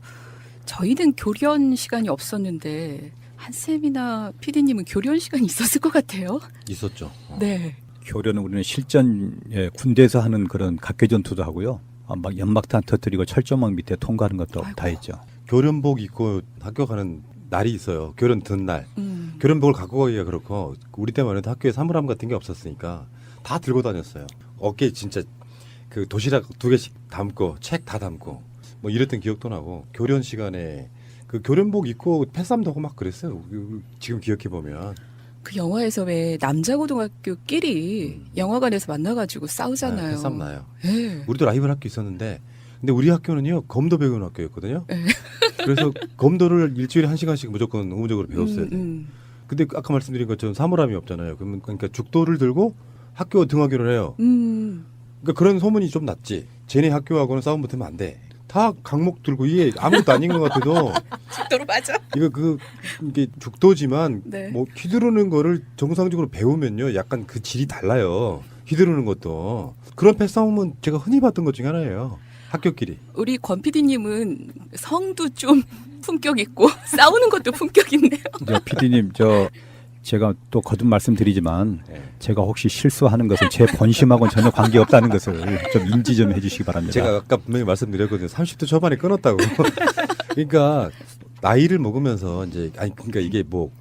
저희는 교련 시간이 없었는데 한쌤이나 PD님은 교련 시간이 있었을 것 같아요. 있었죠. 네. 교련은 우리는 실전에 군대에서 하는 그런 각계 전투도 하고요. 막 연막탄 터뜨리고 철조망 밑에 통과하는 것도 다 했죠. 교련복 입고 학교 가는 날이 있어요. 교련 든 날. 교련복을 갖고 가기가 그렇고 우리 때만 해도 학교에 사물함 같은 게 없었으니까 다 들고 다녔어요. 어깨에 진짜 그 도시락 2개씩 담고 책 다 담고 뭐 이랬던 기억도 나고 교련 시간에 그 교련복 입고 패싸움도 하고 막 그랬어요. 지금 기억해 보면. 그 영화에서 왜 남자 고등학교끼리 영화관에서 만나가지고 싸우잖아요. 네, 패싸움 나요. 네. 우리도 라이벌 학교 있었는데 근데 우리 학교는요 검도 배우는 학교였거든요. 네. 그래서 검도를 일주일에 1시간씩 무조건 의무적으로 배웠어야 돼요. 근데 아까 말씀드린 것처럼 사물함이 없잖아요. 그러니까 죽도를 들고 학교 등하교를 해요. 그러니까 그런 소문이 좀 났지. 쟤네 학교하고는 싸움 붙으면 안 돼. 다 강목 들고 이게 아무것도 아닌 것 같아도 죽도로 맞아. 이게 죽도지만 네. 뭐 휘두르는 거를 정상적으로 배우면요 약간 그 질이 달라요. 휘두르는 것도 그런 패싸움은 제가 흔히 봤던 것 중에 하나예요. 학교끼리. 우리 권 PD님은 성도 좀 품격 있고 싸우는 것도 품격 있네요. PD님 제가 또 거듭 말씀드리지만 제가 혹시 실수하는 것은 제 본심하고는 전혀 관계없다는 것을 좀 인지 좀 해주시기 바랍니다. 제가 아까 분명히 말씀드렸거든요. 30대 초반에 끊었다고. 그러니까 나이를 먹으면서 그러니까 이게 뭐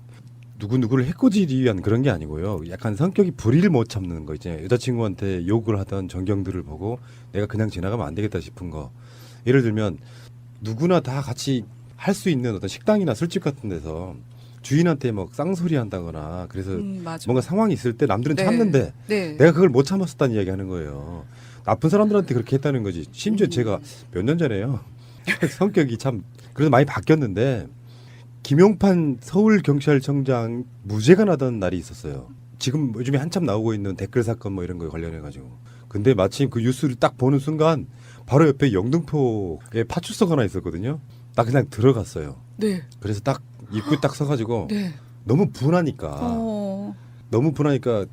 누구를 해코지기 위한 그런 게 아니고요. 약간 성격이 불의를 못 참는 거 이제 여자친구한테 욕을 하던 전경들을 보고 내가 그냥 지나가면 안 되겠다 싶은 거 예를 들면 누구나 다 같이 할 수 있는 어떤 식당이나 술집 같은 데서 주인한테 막 쌍소리 한다거나 그래서 맞아. 뭔가 상황이 있을 때 남들은 네. 참는데 네. 내가 그걸 못 참았었다는 이야기 하는 거예요. 나쁜 사람들한테 그렇게 했다는 거지. 심지어 제가 몇 년 전에요. 성격이 참 그래도 많이 바뀌었는데 김용판 서울경찰청장 무죄가 나던 날이 있었어요. 지금 요즘에 한참 나오고 있는 댓글 사건 뭐 이런 거에 관련해 가지고. 근데 마침 그 뉴스를 딱 보는 순간 바로 옆에 영등포에 파출소가 하나 있었거든요. 딱 그냥 들어갔어요. 네. 그래서 딱 입구에 딱 서가지고 네. 너무 분하니까 너무 분하니까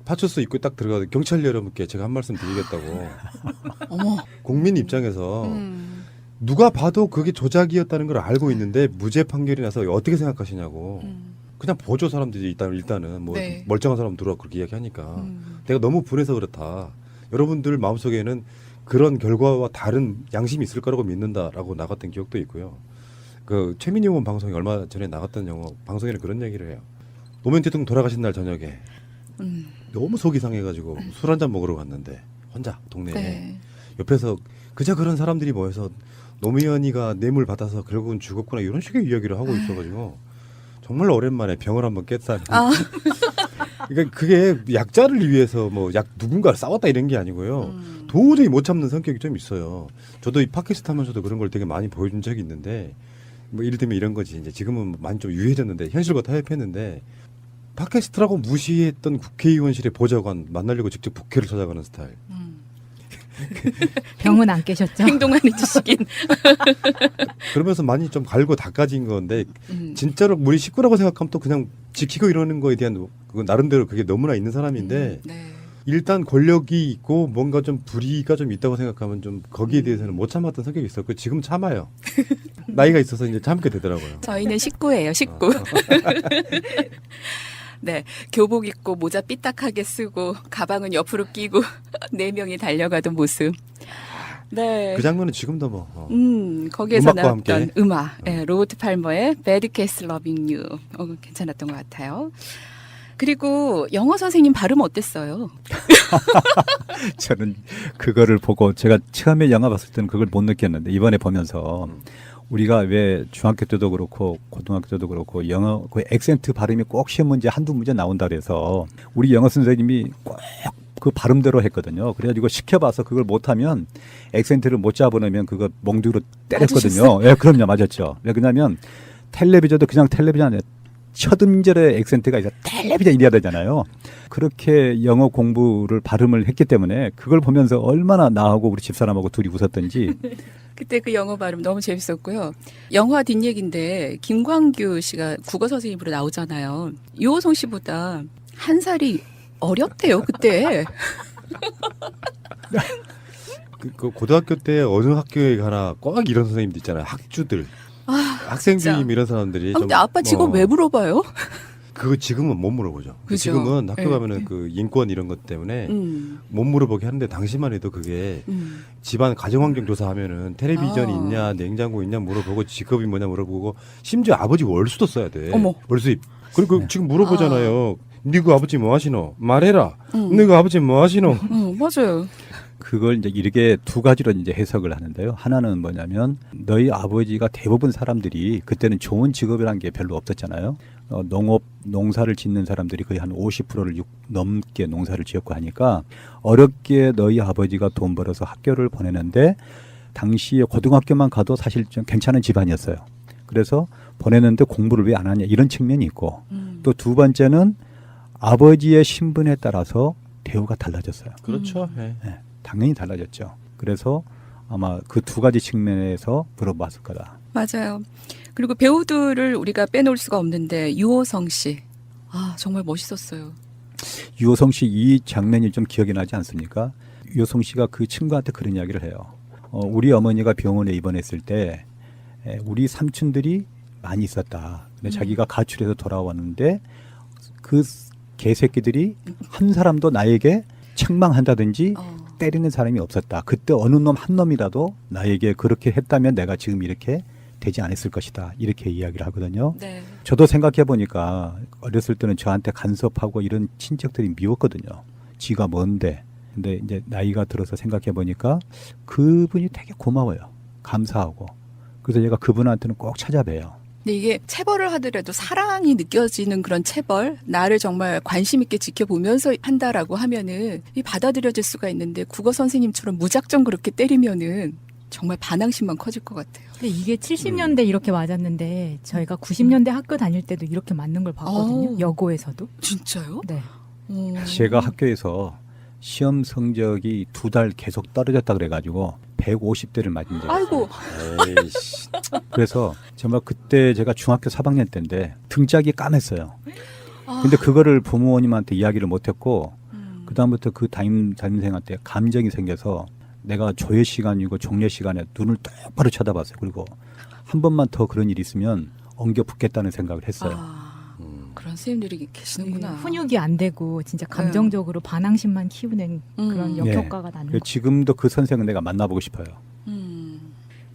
파출소 입구에 딱 들어가서 경찰 여러분께 제가 한 말씀 드리겠다고. 어머. 국민 입장에서 누가 봐도 그게 조작이었다는 걸 알고 있는데 무죄 판결이 나서 어떻게 생각하시냐고. 그냥 보조 사람들이 일단은 뭐 네. 멀쩡한 사람 들어와 그렇게 이야기하니까 내가 너무 분해서 그렇다. 여러분들 마음속에는 그런 결과와 다른 양심이 있을 거라고 믿는다라고 나갔던 기억도 있고요. 그 최민희 의원 방송에 얼마 전에 나갔던 방송에는 그런 얘기를 해요. 노무현 대통령 돌아가신 날 저녁에 너무 속이 상해가지고 술 한잔 먹으러 갔는데 혼자 동네에 네. 옆에서 그저 그런 사람들이 모여서 노무현이가 뇌물 받아서 결국은 죽었구나 이런 식의 이야기를 하고 있어가지고 정말 오랜만에 병을 한번 깼다는. 그러니까 그게 약자를 위해서 뭐 누군가 싸웠다 이런 게 아니고요. 도저히 못 참는 성격이 좀 있어요. 저도 이 팟캐스트 하면서도 그런 걸 되게 많이 보여준 적이 있는데 뭐 이를테면 이런 거지. 이제 지금은 많이 좀 유해졌는데 현실과 타협했는데 팟캐스트라고 무시했던 국회의원실의 보좌관 만나려고 직접 국회를 찾아가는 스타일. 병은 안 깨셨죠? 행동 안 해주시긴. 그러면서 많이 좀 갈고 닦아진 건데 진짜로 우리 식구라고 생각하면 또 그냥 지키고 이러는 거에 대한 그 나름대로 그게 너무나 있는 사람인데 일단 권력이 있고 뭔가 좀 불의가 좀 있다고 생각하면 좀 거기에 대해서는 못 참았던 성격이 있었고 지금 참아요. 나이가 있어서 이제 참게 되더라고요. 저희는 식구예요, 식구. 네, 교복 입고 모자 삐딱하게 쓰고 가방은 옆으로 끼고 4명이 달려가던 모습. 네. 그 장면은 지금도 뭐. 거기에서 음악과 나왔던 함께. 음악, 네, 로버트 팔머의 Bad Case Loving You, 괜찮았던 것 같아요. 그리고 영어 선생님 발음 어땠어요? 저는 그거를 보고 제가 처음에 영화 봤을 때는 그걸 못 느꼈는데 이번에 보면서 우리가 왜 중학교 때도 그렇고 고등학교 때도 그렇고 영어 그 액센트 발음이 꼭 시험 문제 한두 문제 나온다 그래서 우리 영어 선생님이 꼭 그 발음대로 했거든요. 그래가지고 시켜봐서 그걸 못하면 액센트를 못 잡아내면 그거 몽둥이로 때렸거든요. 예, 그럼요, 맞았죠. 왜냐하면 텔레비전도 그냥 텔레비전 아니라 첫 음절의 액센트가 있어 텔레비전 이래야 되잖아요. 그렇게 영어 공부를 발음을 했기 때문에 그걸 보면서 얼마나 나하고 우리 집사람하고 둘이 웃었던지. 그때 그 영어 발음 너무 재밌었고요. 영화 뒷얘기인데 김광규 씨가 국어 선생님으로 나오잖아요. 유호성 씨보다 한 살이 어렸대요, 그때. 그 고등학교 때 어느 학교에 가나 꼭 이런 선생님들 있잖아요. 학주들. 학생 주임 이런 사람들이. 근데 아빠 직업 왜 물어봐요? 그거 지금은 못 물어보죠. 그죠? 지금은 학교 네. 가면은 그 인권 이런 것 때문에 못 물어보게 하는데 당시만 해도 그게 집안 가정환경 조사하면은 텔레비전이 있냐 냉장고 있냐 물어보고 직업이 뭐냐 물어보고 심지어 아버지 월수도 써야 돼. 어머. 월수입. 그리고 지금 물어보잖아요. 니그 아버지 뭐 하시노? 말해라. 니그 아버지 뭐 하시노? 맞아요. 그걸 이제 이렇게 두 가지로 이제 해석을 하는데요. 하나는 뭐냐면 너희 아버지가 대부분 사람들이 그때는 좋은 직업이라는 게 별로 없었잖아요. 농사를 짓는 사람들이 거의 한 50%를 넘게 농사를 지었고 하니까 어렵게 너희 아버지가 돈 벌어서 학교를 보내는데 당시에 고등학교만 가도 사실 좀 괜찮은 집안이었어요. 그래서 보내는데 공부를 왜 안 하냐 이런 측면이 있고 또 두 번째는 아버지의 신분에 따라서 대우가 달라졌어요. 그렇죠. 네. 네, 당연히 달라졌죠. 그래서 아마 그 두 가지 측면에서 물어봤을 거다. 맞아요. 그리고 배우들을 우리가 빼놓을 수가 없는데 유호성 씨. 정말 멋있었어요. 유호성 씨 이 장면이 좀 기억이 나지 않습니까? 유호성 씨가 그 친구한테 그런 이야기를 해요. 우리 어머니가 병원에 입원했을 때 우리 삼촌들이 많이 있었다. 근데 자기가 가출해서 돌아왔는데 그 개새끼들이 한 사람도 나에게 책망한다든지 때리는 사람이 없었다. 그때 어느 놈 한 놈이라도 나에게 그렇게 했다면 내가 지금 이렇게 되지 않았을 것이다. 이렇게 이야기를 하거든요. 네. 저도 생각해 보니까 어렸을 때는 저한테 간섭하고 이런 친척들이 미웠거든요. 지가 뭔데. 근데 이제 나이가 들어서 생각해 보니까 그분이 되게 고마워요. 감사하고 그래서 얘가 그분한테는 꼭 찾아봬요. 근데 이게 체벌을 하더라도 사랑이 느껴지는 그런 체벌, 나를 정말 관심 있게 지켜보면서 한다라고 하면은 이 받아들여질 수가 있는데 국어 선생님처럼 무작정 그렇게 때리면은 정말 반항심만 커질 것 같아요. 근데 이게 70년대 이렇게 맞았는데 저희가 90년대 학교 다닐 때도 이렇게 맞는 걸 봤거든요. 여고에서도. 진짜요? 네. 제가 학교에서 시험 성적이 2달 계속 떨어졌다 그래가지고 150대를 맞은 적이 있어요. 아이고. 그래서 정말 그때 제가 중학교 3학년 때인데 등짝이 까맸어요. 근데 그거를 부모님한테 이야기를 못했고 그다음부터 그 담임생한테 감정이 생겨서 내가 조회 시간이고 종례 시간에 눈을 똑바로 쳐다봤어요. 그리고 한 번만 더 그런 일이 있으면 엉겨 붙겠다는 생각을 했어요. 그런 선생님들이 계시는구나. 훈육이 안 되고 진짜 감정적으로 반항심만 키우는 그런 역효과가 나는 거. 지금도 그 선생은 내가 만나보고 싶어요.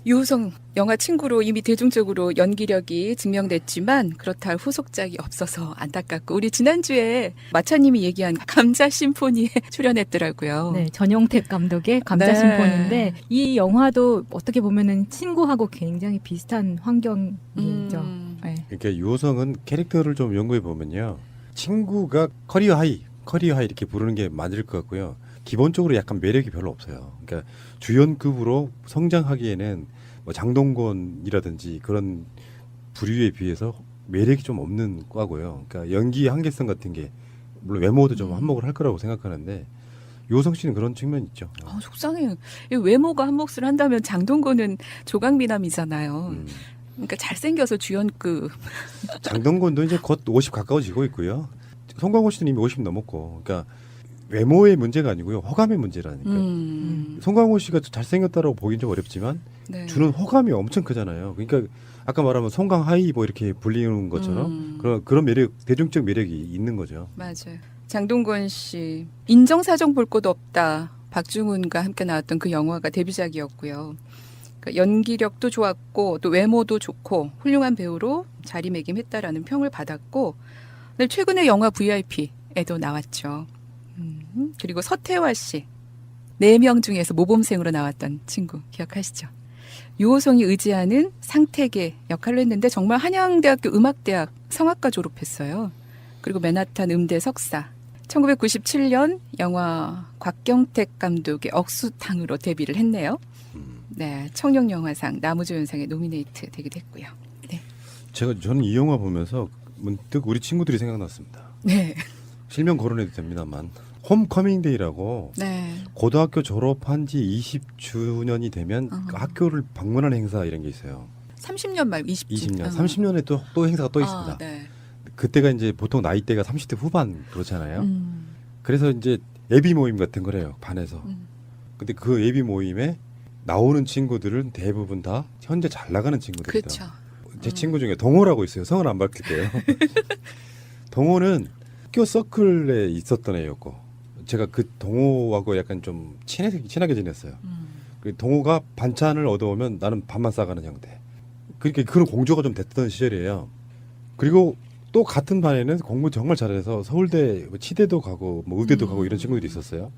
유호성 영화 친구로 이미 대중적으로 연기력이 증명됐지만 그렇다 할 후속작이 없어서 안타깝고 우리 지난주에 마차님이 얘기한 감자 심포니에 출연했더라고요. 네, 전용택 감독의 감자 네. 심포니인데 이 영화도 어떻게 보면은 친구하고 굉장히 비슷한 환경이죠. 네. 그러니까 유호성은 캐릭터를 좀 연구해 보면요, 친구가 커리어 하이 이렇게 부르는 게 맞을 것 같고요. 기본적으로 약간 매력이 별로 없어요. 그러니까 주연급으로 성장하기에는 뭐 장동건이라든지 그런 부류에 비해서 매력이 좀 없는 과고요. 그러니까 연기 한계성 같은 게 물론 외모도 좀 한몫을 할 거라고 생각하는데 유호성 씨는 그런 측면이 있죠. 속상해요. 이 외모가 한몫을 한다면 장동건은 조각미남이잖아요. 그러니까 잘생겨서 주연급. 장동건도 이제 곧 50 가까워지고 있고요. 송강호 씨는 이미 50 넘었고, 그러니까 외모의 문제가 아니고요, 호감의 문제라니까요. 송강호 씨가 잘생겼다라고 보긴 좀 어렵지만 네. 주는 호감이 엄청 크잖아요. 그러니까 아까 말하면 송강하이 뭐 이렇게 불리는 것처럼 그런 매력, 대중적 매력이 있는 거죠. 맞아요. 장동건 씨 인정사정 볼 것도 없다. 박중훈과 함께 나왔던 그 영화가 데뷔작이었고요. 그러니까 연기력도 좋았고 또 외모도 좋고 훌륭한 배우로 자리매김했다라는 평을 받았고, 근데 최근에 영화 VIP에도 나왔죠. 그리고 서태화 씨 4명 중에서 모범생으로 나왔던 친구 기억하시죠? 유호성이 의지하는 상택의 역할을 했는데 정말 한양대학교 음악대학 성악과 졸업했어요. 그리고 맨하탄 음대 석사. 1997년 영화 곽경택 감독의 억수탕으로 데뷔를 했네요. 네, 청룡영화상 나무조연상에 노미네이트 되기도 했고요. 네. 저는 이 영화 보면서 문득 우리 친구들이 생각났습니다. 네. 실명 거론해도 됩니다만 홈커밍데이라고 네. 고등학교 졸업한 지 20주년이 되면 그 학교를 방문하는 행사 이런 게 있어요. 30년 말 20년, 30년에 또 행사가 또 있습니다. 네. 그때가 이제 보통 나이대가 30대 후반 그렇잖아요. 그래서 이제 예비 모임 같은 거래요, 반에서. 근데 그 예비 모임에 나오는 친구들은 대부분 다 현재 잘 나가는 친구들이다. 그렇죠. 제 친구 중에 동호라고 있어요. 성은 안 밝힐게요. 동호는 학교 서클에 있었던 애였고 제가 그 동호하고 약간 좀 친하게 지냈어요. 그 동호가 반찬을 얻어오면 나는 밥만 싸가는 형태. 그러니까 그런 공조가 좀 됐던 시절이에요. 그리고 또 같은 반에는 공부 정말 잘해서 서울대 치대도 가고 뭐 의대도 가고 이런 친구들이 있었어요.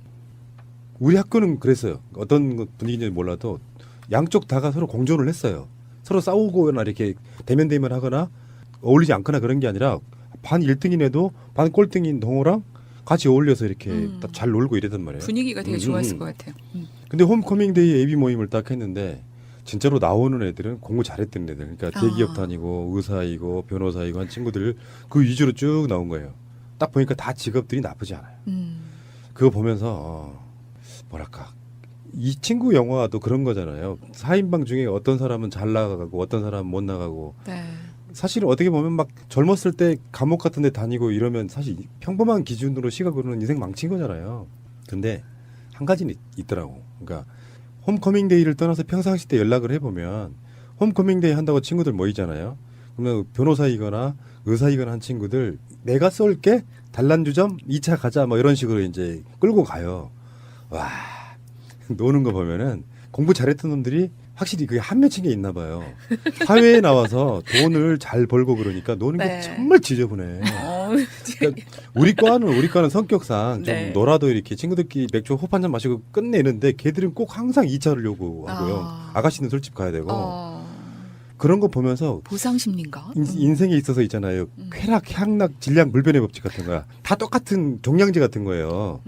우리 학교는 그랬어요. 어떤 분위기인지 몰라도 양쪽 다가 서로 공조를 했어요. 서로 싸우거나 이렇게 대면대면 하거나 어울리지 않거나 그런 게 아니라 반 1등인 애도 반 꼴등인 동호랑 같이 어울려서 이렇게 딱 잘 놀고 이랬단 말이에요. 분위기가 되게 좋았을 것 같아요. 근데 홈커밍데이 예비 모임을 딱 했는데 진짜로 나오는 애들은 공부 잘했던 애들, 그러니까 대기업 다니고 의사이고 변호사이고 한 친구들 그 위주로 쭉 나온 거예요. 딱 보니까 다 직업들이 나쁘지 않아요. 그거 보면서 뭐랄까, 이 친구 영화도 그런 거잖아요. 4인방 중에 어떤 사람은 잘 나가고 어떤 사람은 못 나가고. 네. 사실 어떻게 보면 막 젊었을 때 감옥 같은 데 다니고 이러면 사실 평범한 기준으로 시각으로는 인생 망친 거잖아요. 근데 한 가지는 있더라고. 그러니까 홈커밍데이를 떠나서 평상시 때 연락을 해보면 홈커밍데이 한다고 친구들 모이잖아요. 그러면 변호사이거나 의사이거나 한 친구들 내가 쏠게, 단란주점 2차 가자 뭐 이런 식으로 이제 끌고 가요. 와, 노는 거 보면은 공부 잘했던 놈들이 확실히 그게 한 맺힌 게 있나 봐요. 사회에 나와서 돈을 잘 벌고 그러니까 노는 네. 게 정말 지저분해. 그러니까 우리 과는 성격상 좀 네. 놀아도 이렇게 친구들끼리 맥주 호흡 한잔 마시고 끝내는데 걔들은 꼭 항상 2차를 요구하고요. 아가씨는 술집 가야 되고. 그런 거 보면서 보상 심리인가? 인생에 있어서 있잖아요. 쾌락, 향락, 질량, 불변의 법칙 같은 거야. 다 똑같은 종량제 같은 거예요.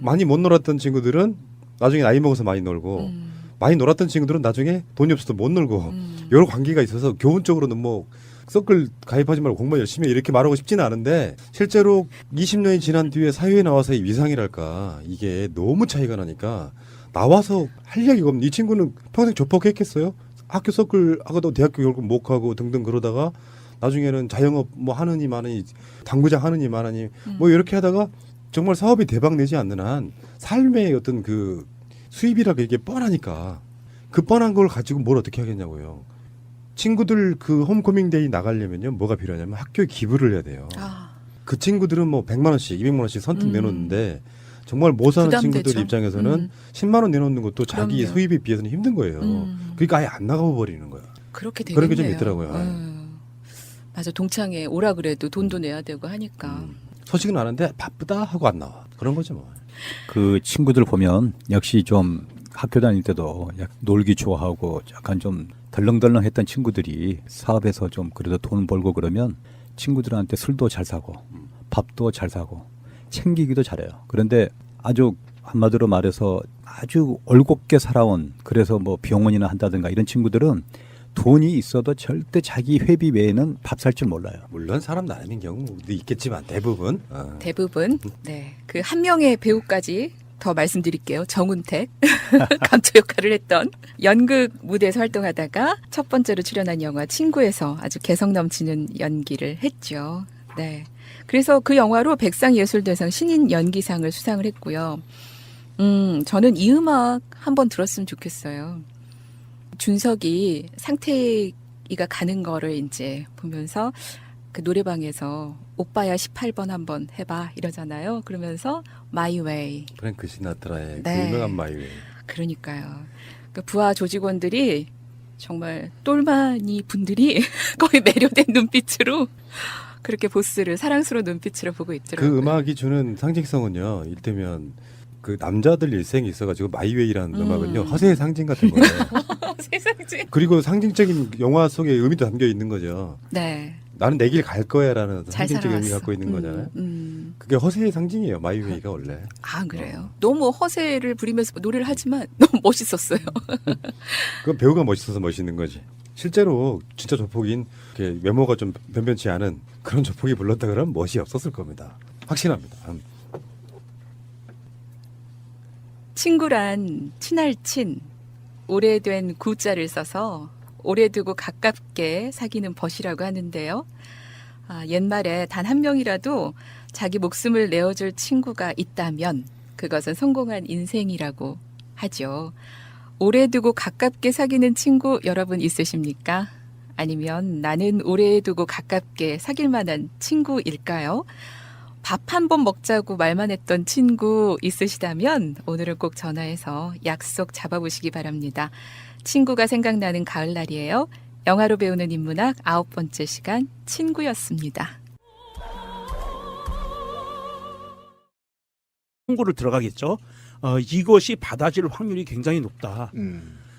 많이 못 놀았던 친구들은 나중에 나이 먹어서 많이 놀고 많이 놀았던 친구들은 나중에 돈이 없어서 못 놀고 여러 관계가 있어서 교훈적으로는 뭐 서클 가입하지 말고 공부만 열심히 해 이렇게 말하고 싶지는 않은데 실제로 20년이 지난 뒤에 사회에 나와서의 위상이랄까 이게 너무 차이가 나니까 나와서 할 얘기가 없는 이 친구는 평생 조폭했겠어요? 학교 서클 하고도 대학교 결국 못 가고 등등 그러다가 나중에는 자영업 뭐 하느니 마느니 당구장 하느니 마느니 뭐 이렇게 하다가 정말 사업이 대박 내지 않는 한 삶의 어떤 그 수입이라고 이게 뻔하니까 그 뻔한 걸 가지고 뭘 어떻게 하겠냐고요. 친구들 그 홈커밍데이 나가려면요 뭐가 필요하냐면 학교에 기부를 해야 돼요. 그 친구들은 뭐 100만 원씩 200만 원씩 선뜻 내놓는데 정말 못 사는 부담되죠. 친구들 입장에서는 10만 원 내놓는 것도 자기 그럼요. 수입에 비해서는 힘든 거예요. 그러니까 아예 안 나가 버리는 거야. 그렇게 되겠네요. 그런 게 좀 있더라고요. 맞아. 동창회 오라 그래도 돈도 내야 되고 하니까. 소식은 아는데 바쁘다 하고 안 나와. 그런 거죠 뭐. 그 친구들 보면 역시 좀 학교 다닐 때도 놀기 좋아하고 약간 좀 덜렁덜렁했던 친구들이 사업에서 좀 그래도 돈 벌고 그러면 친구들한테 술도 잘 사고 밥도 잘 사고 챙기기도 잘해요. 그런데 아주 한마디로 말해서 아주 올곧게 살아온 그래서 뭐 병원이나 한다든가 이런 친구들은 돈이 있어도 절대 자기 회비 외에는 밥 살 줄 몰라요. 물론 사람 나름인 경우도 있겠지만 대부분. 대부분. 네. 그 한 명의 배우까지 더 말씀드릴게요. 정운택. 감초 역할을 했던 연극 무대에서 활동하다가 첫 번째로 출연한 영화 친구에서 아주 개성 넘치는 연기를 했죠. 네. 그래서 그 영화로 백상예술대상 신인 연기상을 수상을 했고요. 저는 이 음악 한번 들었으면 좋겠어요. 준석이 상태이가 가는 거를 이제 보면서 그 노래방에서 오빠야 18번 한번 해봐 이러잖아요. 그러면서 My Way. 프랭크 시나트라의 네. 그 유명한 마이 웨이. 그러니까요. 그 부하 조직원들이 정말 똘마니 분들이 거의 매료된 눈빛으로 그렇게 보스를 사랑스러운 눈빛으로 보고 있더라고요. 그 음악이 주는 상징성은요. 이를테면 그 남자들 일생이 있어가지고 마이웨이라는 음악은요. 허세의 상징 같은 거예요. 세상에. 그리고 상징적인 영화 속에 의미도 담겨 있는 거죠. 네. 나는 내 길 갈 거야라는 잘 상징적 의미 살아왔어. 갖고 있는 거잖아요. 그게 허세의 상징이에요. 마이웨이가 원래. 아, 그래요? 너무 허세를 부리면서 노래를 하지만 너무 멋있었어요. 그건 배우가 멋있어서 멋있는 거지. 실제로 진짜 조폭인 이렇게 외모가 좀 변변치 않은 그런 조폭이 불렀다 그러면 멋이 없었을 겁니다. 확신합니다. 친구란 친할 친, 오래된 구자를 써서 오래 두고 가깝게 사귀는 벗이라고 하는데요. 옛말에 단 한 명이라도 자기 목숨을 내어줄 친구가 있다면 그것은 성공한 인생이라고 하죠. 오래 두고 가깝게 사귀는 친구 여러분 있으십니까? 아니면 나는 오래 두고 가깝게 사귈 만한 친구일까요? 밥 한 번 먹자고 말만 했던 친구 있으시다면 오늘은 꼭 전화해서 약속 잡아보시기 바랍니다. 친구가 생각나는 가을날이에요. 영화로 배우는 인문학 9번째 시간 친구였습니다. 홍보를 들어가겠죠. 이것이 받아질 확률이 굉장히 높다.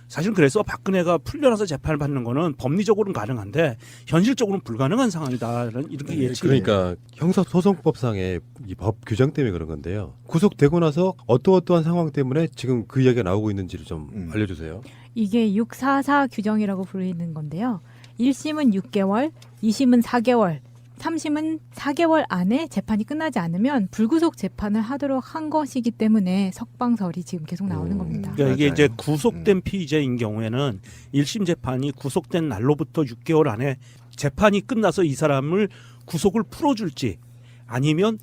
사실 그래서 박근혜가 풀려나서 재판을 받는 거는 법리적으로는 가능한데 현실적으로는 불가능한 상황이다. 이렇게 예측이 그러니까 형사소송법상의 이 법 규정 때문에 그런 건데요. 구속되고 나서 어떠어떠한 상황 때문에 지금 그 이야기가 나오고 있는지를 좀 알려주세요. 이게 644 규정이라고 부르는 건데요. 1심은 6개월, 2심은 4개월, 3심은 4개월 안에 재판이 끝나지 않으면 불구속 재판을 하도록 한 것이기 때문에 석방설이 지금 계속 나오는 겁니다. 그러니까 이게 이제 구속된 피의자인 경우에는 1심 재판이 구속된 날로부터 6개월 안에 재판이 끝나서 이 사람을 구속을 풀어줄지 아니면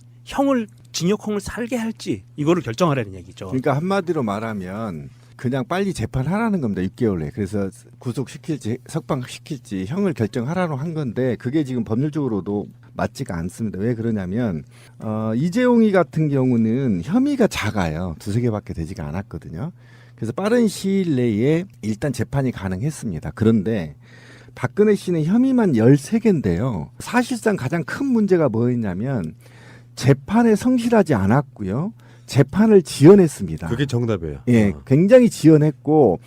징역형을 살게 할지 이거를 결정하라는 얘기죠. 그러니까 한마디로 말하면 그냥 빨리 재판하라는 겁니다. 6개월 내에. 그래서 구속시킬지 석방시킬지 형을 결정하라고 한 건데 그게 지금 법률적으로도 맞지가 않습니다. 왜 그러냐면 이재용이 같은 경우는 혐의가 작아요. 2-3개밖에 되지가 않았거든요. 그래서 빠른 시일 내에 일단 재판이 가능했습니다. 그런데 박근혜 씨는 혐의만 13개인데요. 사실상 가장 큰 문제가 뭐였냐면 재판에 성실하지 않았고요. 재판을 지연했습니다. 그게 정답이에요. 예, 굉장히 지연했고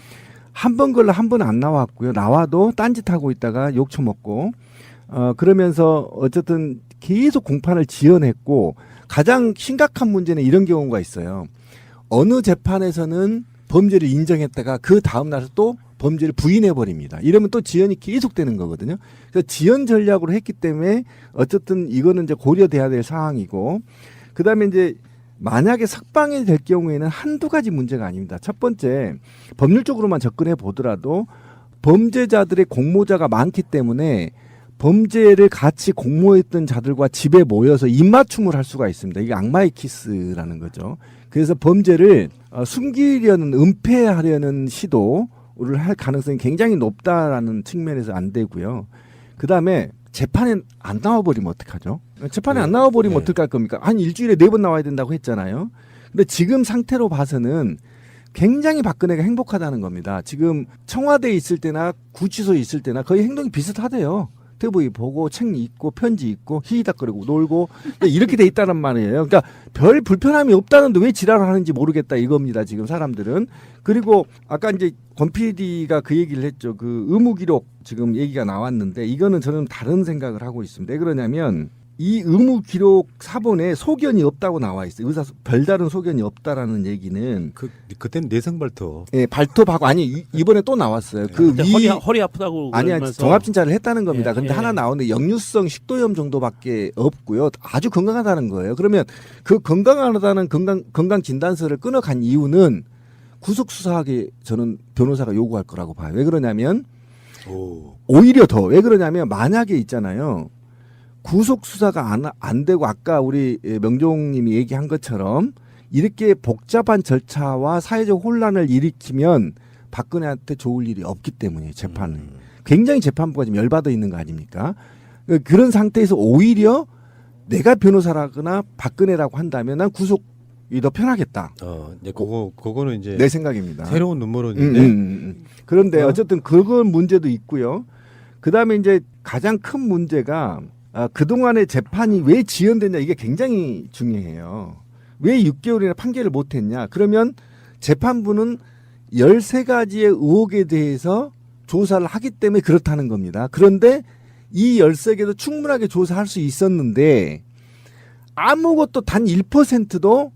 한 번 걸러 한 번 안 나왔고요. 나와도 딴짓하고 있다가 욕 처먹고 그러면서 어쨌든 계속 공판을 지연했고 가장 심각한 문제는 이런 경우가 있어요. 어느 재판에서는 범죄를 인정했다가 그 다음 날 또 범죄를 부인해 버립니다. 이러면 또 지연이 계속되는 거거든요. 그래서 지연 전략으로 했기 때문에 어쨌든 이거는 이제 고려돼야 될 상황이고 그다음에 이제 만약에 석방이 될 경우에는 한두 가지 문제가 아닙니다. 첫 번째, 법률적으로만 접근해 보더라도 범죄자들의 공모자가 많기 때문에 범죄를 같이 공모했던 자들과 집에 모여서 입맞춤을 할 수가 있습니다. 이게 악마의 키스라는 거죠. 그래서 범죄를 숨기려는, 은폐하려는 시도를 할 가능성이 굉장히 높다라는 측면에서 안 되고요. 그다음에 재판에 안 나와버리면 어떡하죠? 재판에 안 나와버리면 어떡할 겁니까? 한 일주일에 4번 나와야 된다고 했잖아요. 근데 지금 상태로 봐서는 굉장히 박근혜가 행복하다는 겁니다. 지금 청와대에 있을 때나 구치소에 있을 때나 거의 행동이 비슷하대요. TV 보고 책 읽고 편지 읽고 히히닥거리고 놀고 이렇게 돼 있다는 말이에요. 그러니까 별 불편함이 없다는데 왜 지랄을 하는지 모르겠다 이겁니다. 지금 사람들은. 그리고 아까 이제 권 PD가 그 얘기를 했죠. 그 의무 기록 지금 얘기가 나왔는데 이거는 저는 다른 생각을 하고 있습니다. 왜 그러냐면 이 의무 기록 사본에 소견이 없다고 나와 있어요. 별다른 소견이 없다라는 얘기는 그때는 내성 발톱. 예, 발톱하고 아니 이번에 또 나왔어요. 그 허리 아프다고 아니야 종합 진찰을 했다는 겁니다. 그런데 하나 나오는데 역류성 식도염 정도밖에 없고요. 아주 건강하다는 거예요. 그러면 그 건강하다는 건강 진단서를 끊어간 이유는 구속 수사하게 저는 변호사가 요구할 거라고 봐요. 왜 그러냐면 오히려 더 왜 그러냐면 만약에 있잖아요. 구속 수사가 안 되고 아까 우리 명종님이 얘기한 것처럼 이렇게 복잡한 절차와 사회적 혼란을 일으키면 박근혜한테 좋을 일이 없기 때문에 재판은 굉장히 재판부가 지금 열받아 있는 거 아닙니까? 그런 상태에서 오히려 내가 변호사라거나 박근혜라고 한다면 난 구속이 더 편하겠다. 이제 그거는 이제 내 생각입니다. 새로운 눈물은인데 그런데 어쨌든 그건 문제도 있고요. 그 다음에 이제 가장 큰 문제가 그동안의 재판이 왜 지연됐냐 이게 굉장히 중요해요. 왜 6개월이나 판결을 못했냐. 그러면 재판부는 13가지의 의혹에 대해서 조사를 하기 때문에 그렇다는 겁니다. 그런데 이 13개도 충분하게 조사할 수 있었는데 아무것도 단 1%도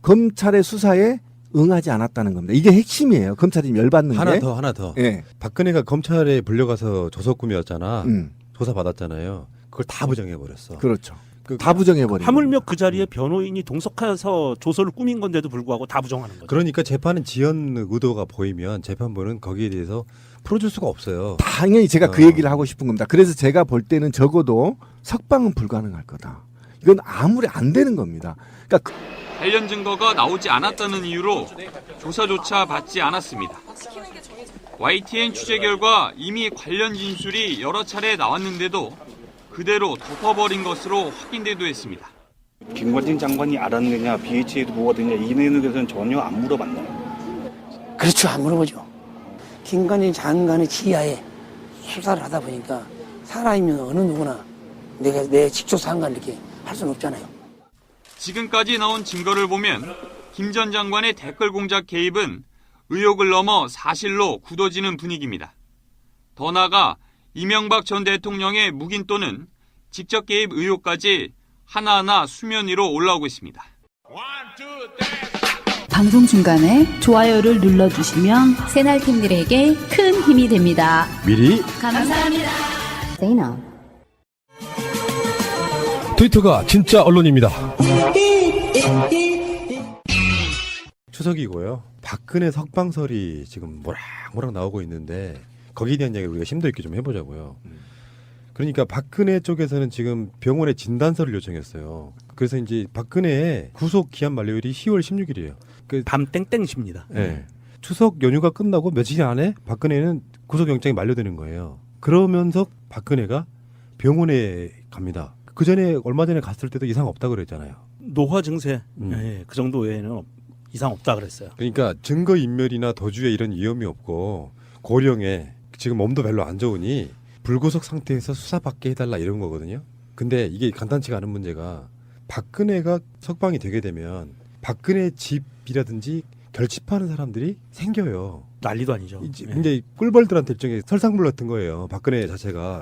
검찰의 수사에 응하지 않았다는 겁니다. 이게 핵심이에요. 검찰이 열받는 하나 게. 더. 예. 박근혜가 검찰에 불려가서 조석금이었잖아. 조사 받았잖아요. 그걸 다 부정해버렸어. 그렇죠. 다 부정해버린 하물며 그 자리에 변호인이 동석해서 조서를 꾸민 건데도 불구하고 다 부정하는 거죠. 그러니까 재판은 지연 의도가 보이면 재판부는 거기에 대해서 풀어줄 수가 없어요. 당연히 제가 그 얘기를 하고 싶은 겁니다. 그래서 제가 볼 때는 적어도 석방은 불가능할 거다. 이건 아무리 안 되는 겁니다. 그러니까 관련 증거가 나오지 않았다는 이유로 조사조차 받지 않았습니다. YTN 취재 결과 이미 관련 진술이 여러 차례 나왔는데도 그대로 덮어버린 것으로 확인되기도 했습니다. 김관진 장관이 알았느냐, BHA도 보고하느냐 이 내용에서는 전혀 안 물어봤나요? 그렇죠. 안 물어보죠. 김관진 장관의 지하에 수사를 하다 보니까 사람이면 어느 누구나 내 직접 상관 이렇게 할 수는 없잖아요. 지금까지 나온 증거를 보면 김 전 장관의 댓글 공작 개입은 의혹을 넘어 사실로 굳어지는 분위기입니다. 더 나아가 이명박 전 대통령의 묵인 또는 직접 개입 의혹까지 하나하나 수면 위로 올라오고 있습니다. 방송 중간에 좋아요를 눌러주시면 새날팀들에게 큰 힘이 됩니다. 미리 감사합니다. 트위터가 진짜 언론입니다. 추석이고요. 박근혜 석방설이 지금 모락모락 나오고 있는데 거기에 대한 이야기를 우리가 심도 있게 좀 해보자고요. 그러니까 박근혜 쪽에서는 지금 병원에 진단서를 요청했어요. 그래서 이제 박근혜의 구속 기한 만료일이 10월 16일이에요. 밤 땡땡십니다. 네. 추석 연휴가 끝나고 며칠 안에 박근혜는 구속영장이 만료되는 거예요. 그러면서 박근혜가 병원에 갑니다. 그 전에 얼마 전에 갔을 때도 이상 없다고 그랬잖아요. 노화 증세 그 정도 외에는 이상 없다 그랬어요. 그러니까 증거 인멸이나 도주에 이런 위험이 없고 고령에 지금 몸도 별로 안 좋으니 불구속 상태에서 수사받게 해달라 이런 거거든요. 근데 이게 간단치가 않은 문제가 박근혜가 석방이 되게 되면 박근혜 집이라든지 결집하는 사람들이 생겨요. 난리도 아니죠. 이제 꿀벌들한테 일종의 설상물 같은 거예요. 박근혜 자체가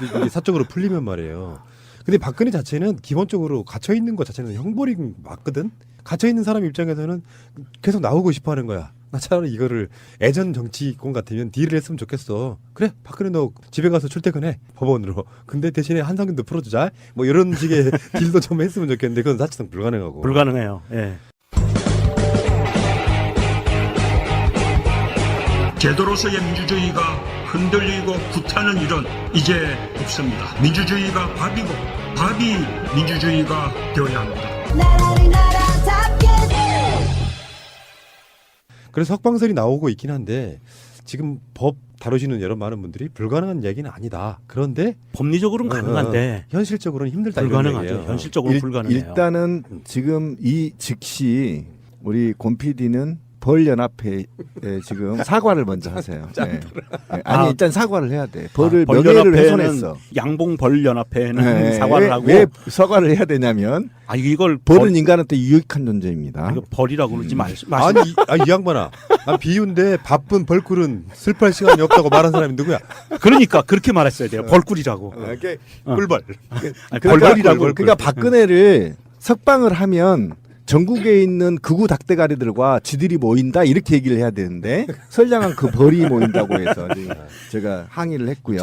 이게 사적으로 풀리면 말이에요. 근데 박근혜 자체는 기본적으로 갇혀 있는 것 자체는 형벌이 맞거든. 갇혀 있는 사람 입장에서는 계속 나오고 싶어하는 거야. 나 차라리 이거를 예전 정치권 같으면 딜을 했으면 좋겠어. 그래, 박근혜 너 집에 가서 출퇴근해 법원으로. 근데 대신에 한상균도 풀어주자. 뭐 이런 식의 딜도 좀 했으면 좋겠는데 그건 사실상 불가능하고. 불가능해요. 예. 제도로서의 민주주의가 흔들리고 구타는 일은 이제 없습니다. 민주주의가 밥이고 밥이 민주주의가 되어야 합니다. 그래서 석방설이 나오고 있긴 한데 지금 법 다루시는 여러 많은 분들이 불가능한 얘기는 아니다. 그런데 법리적으로는 가능한데 현실적으로는 힘들다. 불가능하죠. 현실적으로 불가능해요. 일단은 지금 이 즉시 우리 권 PD는 벌연합회에 지금 사과를 먼저 하세요. 네. 아니 일단 사과를 해야 돼. 벌을 명예를 훼손했어. 양봉 벌연합회는 사과를 하고 왜 사과를 해야 되냐면 이걸 벌은 인간한테 유익한 존재입니다. 이거 벌이라고 그러지 마시고. 아니 이 양반아, 난 비유인데 바쁜 벌꿀은 슬퍼할 시간이 없다고 말한 사람이 누구야? 그러니까 그렇게 말했어야 돼요. 벌꿀이라고. 꿀벌. 벌벌이라고. 그러니까 박근혜를 석방을 하면 전국에 있는 극우 닭대가리들과 쥐들이 모인다 이렇게 얘기를 해야 되는데 선량한 그 벌이 모인다고 해서 제가 항의를 했고요.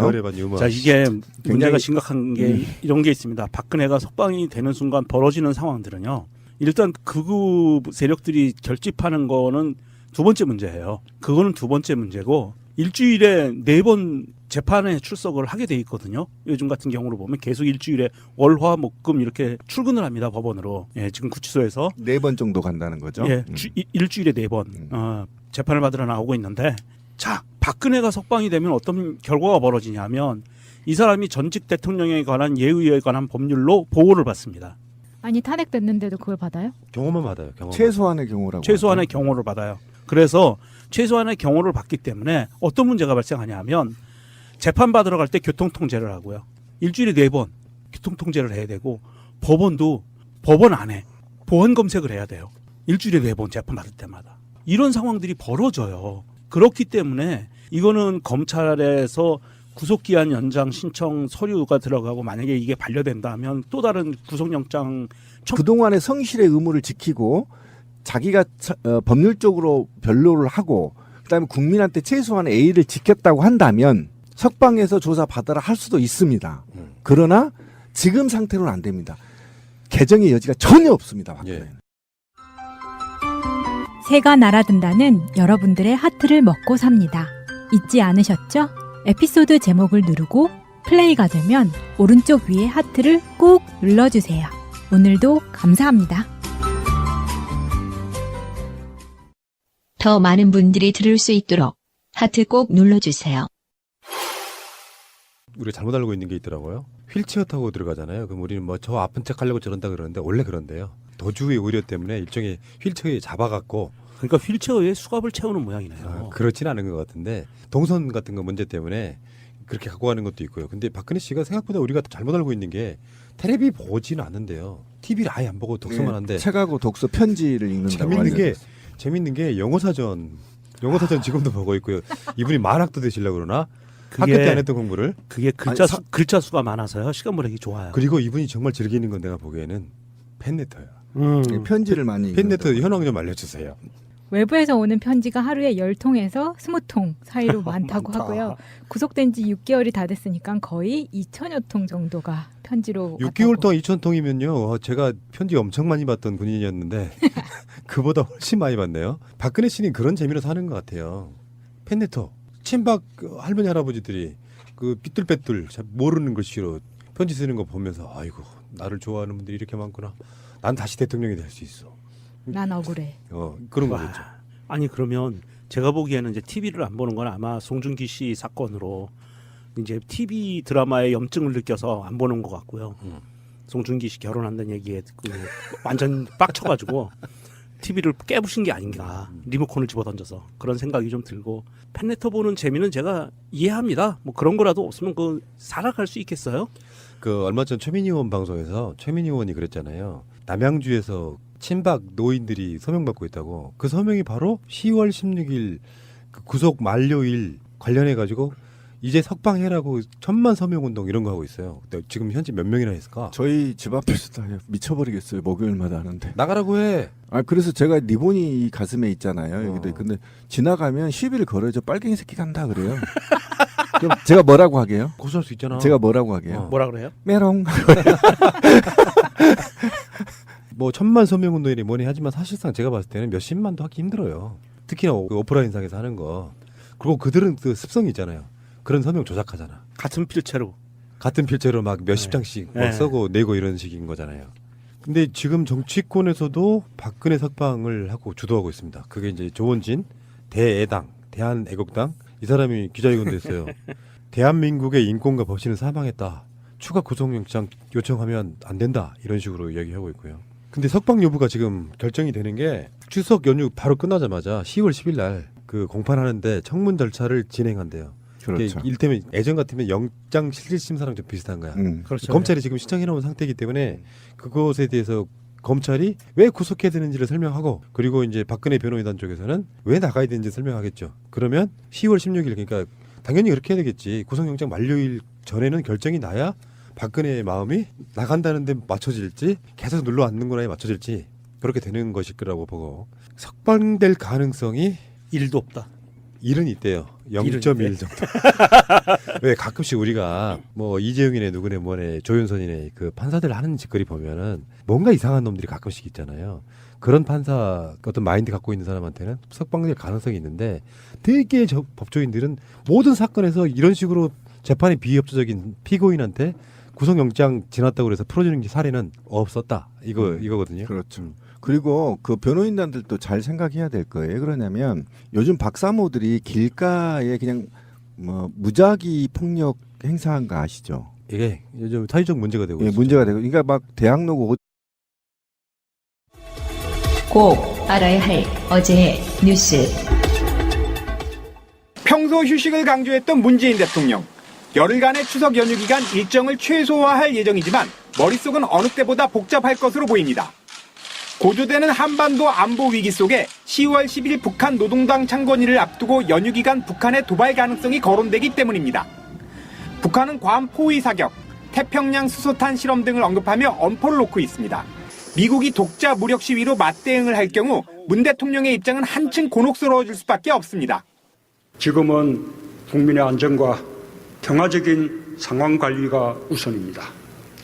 자, 이게 문제가 심각한 게 이런 게 있습니다. 박근혜가 석방이 되는 순간 벌어지는 상황들은요. 일단 극우 세력들이 결집하는 거는 두 번째 문제예요. 그거는 두 번째 문제고 일주일에 4번 재판에 출석을 하게 돼 있거든요. 요즘 같은 경우로 보면 계속 일주일에 월화 목금 이렇게 출근을 합니다. 법원으로. 예, 지금 구치소에서 4번 정도 간다는 거죠. 예, 일주일에 4번 재판을 받으러 나오고 있는데, 자, 박근혜가 석방이 되면 어떤 결과가 벌어지냐면 이 사람이 전직 대통령에 관한 예의에 관한 법률로 보호를 받습니다. 아니 탄핵됐는데도 그걸 받아요? 경호만 받아요. 경호만. 최소한의 경우라고. 최소한의 경호를 받아요. 그래서 최소한의 경호를 받기 때문에 어떤 문제가 발생하냐면 재판 받으러 갈 때 교통통제를 하고요. 일주일에 4번 교통통제를 해야 되고 법원도 법원 안에 보안 검색을 해야 돼요. 일주일에 4번 재판 받을 때마다. 이런 상황들이 벌어져요. 그렇기 때문에 이거는 검찰에서 구속기한 연장 신청 서류가 들어가고 만약에 이게 반려된다면 또 다른 구속영장 그동안의 성실의 의무를 지키고 자기가 법률적으로 변론을 하고 그다음에 국민한테 최소한의 A를 지켰다고 한다면 석방해서 조사받아라 할 수도 있습니다. 그러나 지금 상태로는 안 됩니다. 개정의 여지가 전혀 없습니다. 박근혜는. 새가 날아든다는 여러분들의 하트를 먹고 삽니다. 잊지 않으셨죠? 에피소드 제목을 누르고 플레이가 되면 오른쪽 위에 하트를 꼭 눌러주세요. 오늘도 감사합니다. 더 많은 분들이 들을 수 있도록 하트 꼭 눌러주세요. 우리가 잘못 알고 있는 게 있더라고요. 휠체어 타고 들어가잖아요. 그럼 우리는 뭐 저 아픈 척 하려고 저런다 그러는데 원래 그런데요. 도주의 우려 때문에 일종의 휠체어에 잡아갖고 그러니까 휠체어에 수갑을 채우는 모양이네요. 그렇진 않은 것 같은데 동선 같은 거 문제 때문에 그렇게 갖고 가는 것도 있고요. 근데 박근혜 씨가 생각보다 우리가 잘못 알고 있는 게 텔레비 보지는 않는데요. TV를 아예 안 보고 독서만 한데 책하고 독서 편지를 읽는다고 재밌는 게 영어사전 지금도 보고 있고요. 이분이 만학도 되시려고 그러나 학교 때 안 했던 공부를 그게 글자 수가 많아서요. 시간 보내기 좋아요. 그리고 이분이 정말 즐기는 건 내가 보기에는 팬레터야. 편지를 많이 팬레터 현황 좀 알려주세요. 외부에서 오는 편지가 하루에 10통에서 20통 사이로 많다고 하고요. 구속된 지 6개월이 다 됐으니까 거의 2,000여 통 정도가 편지로 6개월 동안 2,000통이면요. 제가 편지 엄청 많이 받던 군인이었는데 그보다 훨씬 많이 받네요. 박근혜 씨는 그런 재미로 사는 것 같아요. 팬레터. 친박 할머니 할아버지들이 그 삐뚤빼뚤 모르는 글씨로 편지 쓰는 거 보면서 아이고 나를 좋아하는 분들이 이렇게 많구나. 난 다시 대통령이 될 수 있어. 난 억울해. 그런 거겠죠. 아니 그러면 제가 보기에는 이제 TV를 안 보는 건 아마 송중기 씨 사건으로 이제 TV 드라마에 염증을 느껴서 안 보는 것 같고요. 송중기 씨 결혼한다는 얘기에 완전 빡쳐가지고 TV를 깨부신 게 아닌가. 리모컨을 집어던져서 그런 생각이 좀 들고 팬레터 보는 재미는 제가 이해합니다. 뭐 그런 거라도 없으면 그 살아갈 수 있겠어요? 그 얼마 전 최민희 의원 방송에서 최민희 의원이 그랬잖아요. 남양주에서 친박 노인들이 서명받고 있다고. 그 서명이 바로 10월 16일 그 구속 만료일 관련해 가지고 이제 석방해라고 1000만 서명 운동 이런 거 하고 있어요. 근데 지금 현재 몇 명이나 했을까? 저희 집 앞에서 다 미쳐버리겠어요. 목요일마다 하는데. 나가라고 해. 아 그래서 제가 리본이 가슴에 있잖아요. 여기도. 근데 지나가면 시비를 걸어줘. 빨갱이 새끼 간다 그래요. 그럼 제가 뭐라고 하게요? 고소할 수 있잖아. 제가 뭐라고 하게요? 뭐라 그래요? 메롱. 뭐 1000만 서명 운동이니 뭐니 하지만 사실상 제가 봤을 때는 몇십만도 하기 힘들어요. 특히나 그 오프라인상에서 하는 거. 그리고 그들은 그 습성이 있잖아요. 그런 서명 조작하잖아. 같은 필체로 막 몇십 장씩 막 네. 써고 내고 이런 식인 거잖아요. 근데 지금 정치권에서도 박근혜 석방을 하고 주도하고 있습니다. 그게 이제 조원진 대애당, 대한애국당 이 사람이 기자회견도 했어요. 대한민국의 인권과 법치는 사망했다. 추가 구속영장 요청하면 안 된다. 이런 식으로 얘기하고 있고요. 근데 석방 여부가 지금 결정이 되는 게 추석 연휴 바로 끝나자마자 10월 10일 날 그 공판하는데 청문 절차를 진행한대요. 그렇죠. 이를테면 예전 같으면 영장 실질심사랑 좀 비슷한 거야. 그렇죠. 검찰이 지금 신청해 놓은 상태이기 때문에 그것에 대해서 검찰이 왜 구속해야 되는지를 설명하고 그리고 이제 박근혜 변호인단 쪽에서는 왜 나가야 되는지 설명하겠죠. 그러면 10월 16일 그러니까 당연히 그렇게 해야 되겠지. 구속영장 만료일 전에는 결정이 나야 박근혜의 마음이 나간다는 데 맞춰질지 계속 눌러 앉는구나에 맞춰질지 그렇게 되는 것일 거라고 보고 석방될 가능성이 1도 없다. 1은 있대요. 0.1 정도. 왜 가끔씩 우리가 뭐 이재용이네 누구네 뭐네 조윤선이네 그 판사들 하는 짓거리 보면은 뭔가 이상한 놈들이 가끔씩 있잖아요. 그런 판사 어떤 마인드 갖고 있는 사람한테는 석방될 가능성이 있는데 되게 법조인들은 모든 사건에서 이런 식으로 재판이 비협조적인 피고인한테 구속영장 지났다고 그래서 풀어주는 사례는 없었다. 이거거든요. 그렇죠. 그리고 그 변호인단들도 잘 생각해야 될 거예요. 그러냐면 요즘 박사모들이 길가에 그냥 뭐 무작위 폭력 행사한 거 아시죠? 이게 요즘 사회적 문제가 되고 예, 있어요. 문제가 되고. 그러니까 막 대학로고 꼭 알아야 할 어제의 뉴스. 평소 휴식을 강조했던 문재인 대통령. 열흘간의 추석 연휴 기간 일정을 최소화할 예정이지만 머릿속은 어느 때보다 복잡할 것으로 보입니다. 고조되는 한반도 안보 위기 속에 10월 10일 북한 노동당 창건일을 앞두고 연휴 기간 북한의 도발 가능성이 거론되기 때문입니다. 북한은 괌 포위 사격, 태평양 수소탄 실험 등을 언급하며 엄포를 놓고 있습니다. 미국이 독자 무력 시위로 맞대응을 할 경우 문 대통령의 입장은 한층 곤혹스러워질 수밖에 없습니다. 지금은 국민의 안전과 평화적인 상황 관리가 우선입니다.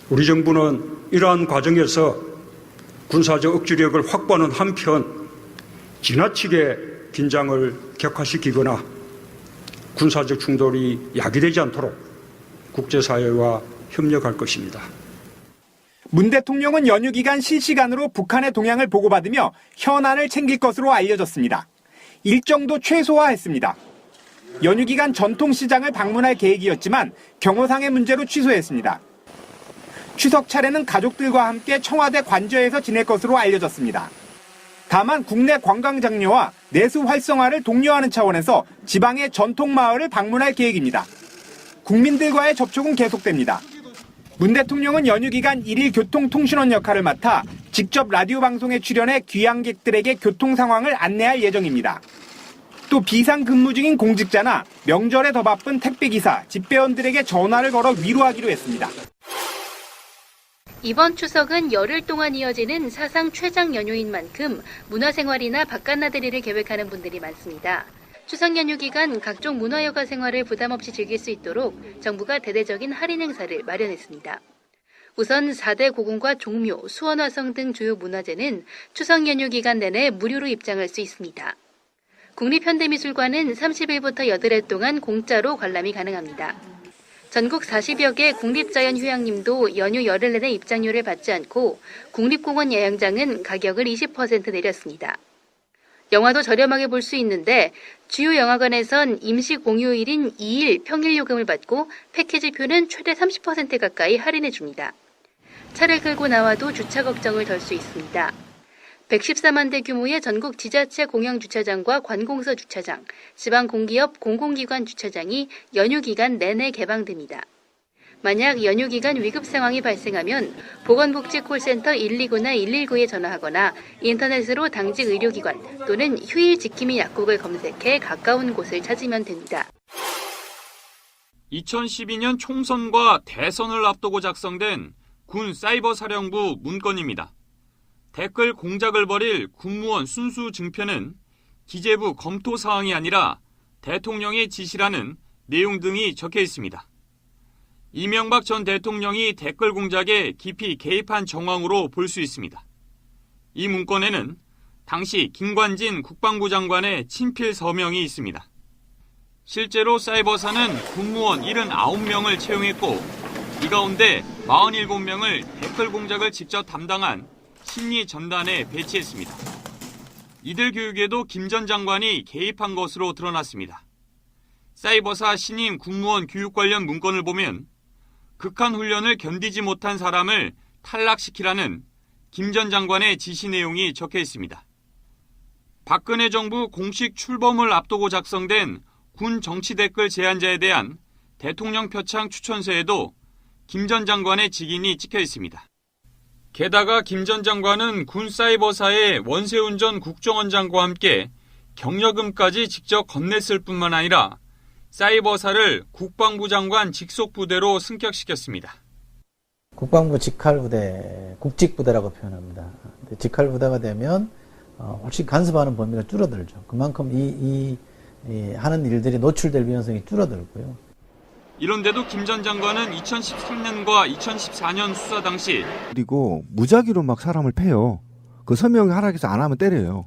우리 정부는 이러한 과정에서 군사적 억지력을 확보하는 한편 지나치게 긴장을 격화시키거나 군사적 충돌이 야기되지 않도록 국제사회와 협력할 것입니다. 문 대통령은 연휴 기간 실시간으로 북한의 동향을 보고받으며 현안을 챙길 것으로 알려졌습니다. 일정도 최소화했습니다. 연휴 기간 전통시장을 방문할 계획이었지만 경호상의 문제로 취소했습니다. 추석 차례는 가족들과 함께 청와대 관저에서 지낼 것으로 알려졌습니다. 다만 국내 관광 장려와 내수 활성화를 독려하는 차원에서 지방의 전통 마을을 방문할 계획입니다. 국민들과의 접촉은 계속됩니다. 문 대통령은 연휴 기간 1일 교통통신원 역할을 맡아 직접 라디오 방송에 출연해 귀향객들에게 교통 상황을 안내할 예정입니다. 또 비상근무 중인 공직자나 명절에 더 바쁜 택배기사, 집배원들에게 전화를 걸어 위로하기로 했습니다. 이번 추석은 열흘 동안 이어지는 사상 최장 연휴인 만큼 문화생활이나 바깥나들이를 계획하는 분들이 많습니다. 추석 연휴 기간 각종 문화여가 생활을 부담 없이 즐길 수 있도록 정부가 대대적인 할인 행사를 마련했습니다. 우선 4대 고궁과 종묘, 수원화성 등 주요 문화재는 추석 연휴 기간 내내 무료로 입장할 수 있습니다. 국립현대미술관은 30일부터 8일 동안 공짜로 관람이 가능합니다. 전국 40여 개 국립자연휴양림도 연휴 열흘 내내 입장료를 받지 않고 국립공원 야영장은 가격을 20% 내렸습니다. 영화도 저렴하게 볼 수 있는데 주요 영화관에선 임시 공휴일인 2일 평일 요금을 받고 패키지표는 최대 30% 가까이 할인해 줍니다. 차를 끌고 나와도 주차 걱정을 덜 수 있습니다. 114만 대 규모의 전국 지자체 공영주차장과 관공서 주차장, 지방공기업 공공기관 주차장이 연휴 기간 내내 개방됩니다. 만약 연휴 기간 위급 상황이 발생하면 보건복지 콜센터 129나 119에 전화하거나 인터넷으로 당직 의료기관 또는 휴일 지킴이 약국을 검색해 가까운 곳을 찾으면 됩니다. 2012년 총선과 대선을 앞두고 작성된 군 사이버사령부 문건입니다. 댓글 공작을 벌일 군무원 순수 증표는 기재부 검토 사항이 아니라 대통령의 지시라는 내용 등이 적혀 있습니다. 이명박 전 대통령이 댓글 공작에 깊이 개입한 정황으로 볼 수 있습니다. 이 문건에는 당시 김관진 국방부 장관의 친필 서명이 있습니다. 실제로 사이버사는 군무원 79명을 채용했고 이 가운데 47명을 댓글 공작을 직접 담당한 심리 전단에 배치했습니다. 이들 교육에도 김 전 장관이 개입한 것으로 드러났습니다. 사이버사 신임 군무원 교육 관련 문건을 보면 극한 훈련을 견디지 못한 사람을 탈락시키라는 김 전 장관의 지시 내용이 적혀 있습니다. 박근혜 정부 공식 출범을 앞두고 작성된 군 정치 댓글 제한자에 대한 대통령 표창 추천서에도 김 전 장관의 직인이 찍혀 있습니다. 게다가 김 전 장관은 군 사이버사의 원세훈 전 국정원장과 함께 경력금까지 직접 건넸을 뿐만 아니라 사이버사를 국방부 장관 직속 부대로 승격시켰습니다. 국방부 직할부대, 국직부대라고 표현합니다. 직할부대가 되면 훨씬 간섭하는 범위가 줄어들죠. 그만큼 이 하는 일들이 노출될 위험성이 줄어들고요. 이런데도 김 전 장관은 2013년과 2014년 수사 당시 그리고 무작위로 막 사람을 패요. 그 서명 하락해서 안 하면 때려요.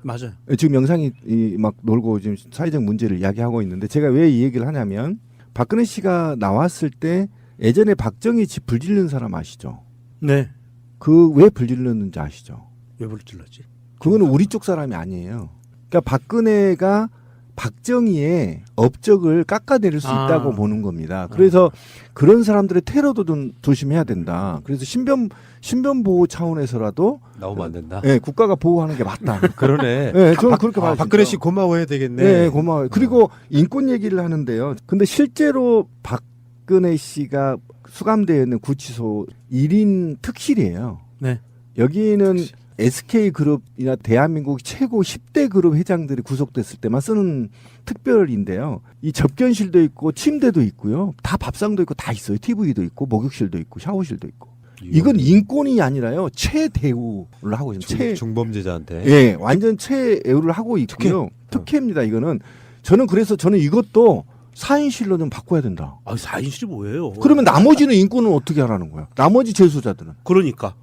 맞아요. 지금 영상이 막 놀고 지금 사회적 문제를 이야기하고 있는데 제가 왜 이 얘기를 하냐면 박근혜 씨가 나왔을 때 예전에 박정희 집 불질른 사람 아시죠? 네. 그 왜 불질렀는지 아시죠? 왜 불질렀지? 그거는 우리 쪽 사람이 아니에요. 그러니까 박근혜가 박정희의 업적을 깎아내릴 수 있다고 보는 겁니다. 그래서 그런 사람들의 테러도 좀 조심해야 된다. 그래서 신변 보호 차원에서라도 나오면 안 된다. 네, 국가가 보호하는 게 맞다. 그러네. 네, 저는 그렇게 봐요. 박근혜 씨 고마워해야 되겠네. 네, 고마워요. 그리고 인권 얘기를 하는데요. 근데 실제로 박근혜 씨가 수감되어 있는 구치소 1인 특실이에요. 네. 여기는 SK그룹이나 대한민국 최고 10대 그룹 회장들이 구속됐을 때만 쓰는 특별인데요. 이 접견실도 있고 침대도 있고요. 다 밥상도 있고 다 있어요. TV도 있고 목욕실도 있고 샤워실도 있고. 이건 인권이 아니라요. 최대우를 하고 있는 중범죄자한테. 예, 완전 최애우를 하고 있고요. 특혜입니다. 이거는 저는 이것도 4인실로 좀 바꿔야 된다. 4인실이 뭐예요? 그러면 나머지는 인권은 어떻게 하라는 거야? 나머지 재소자들은. 그러니까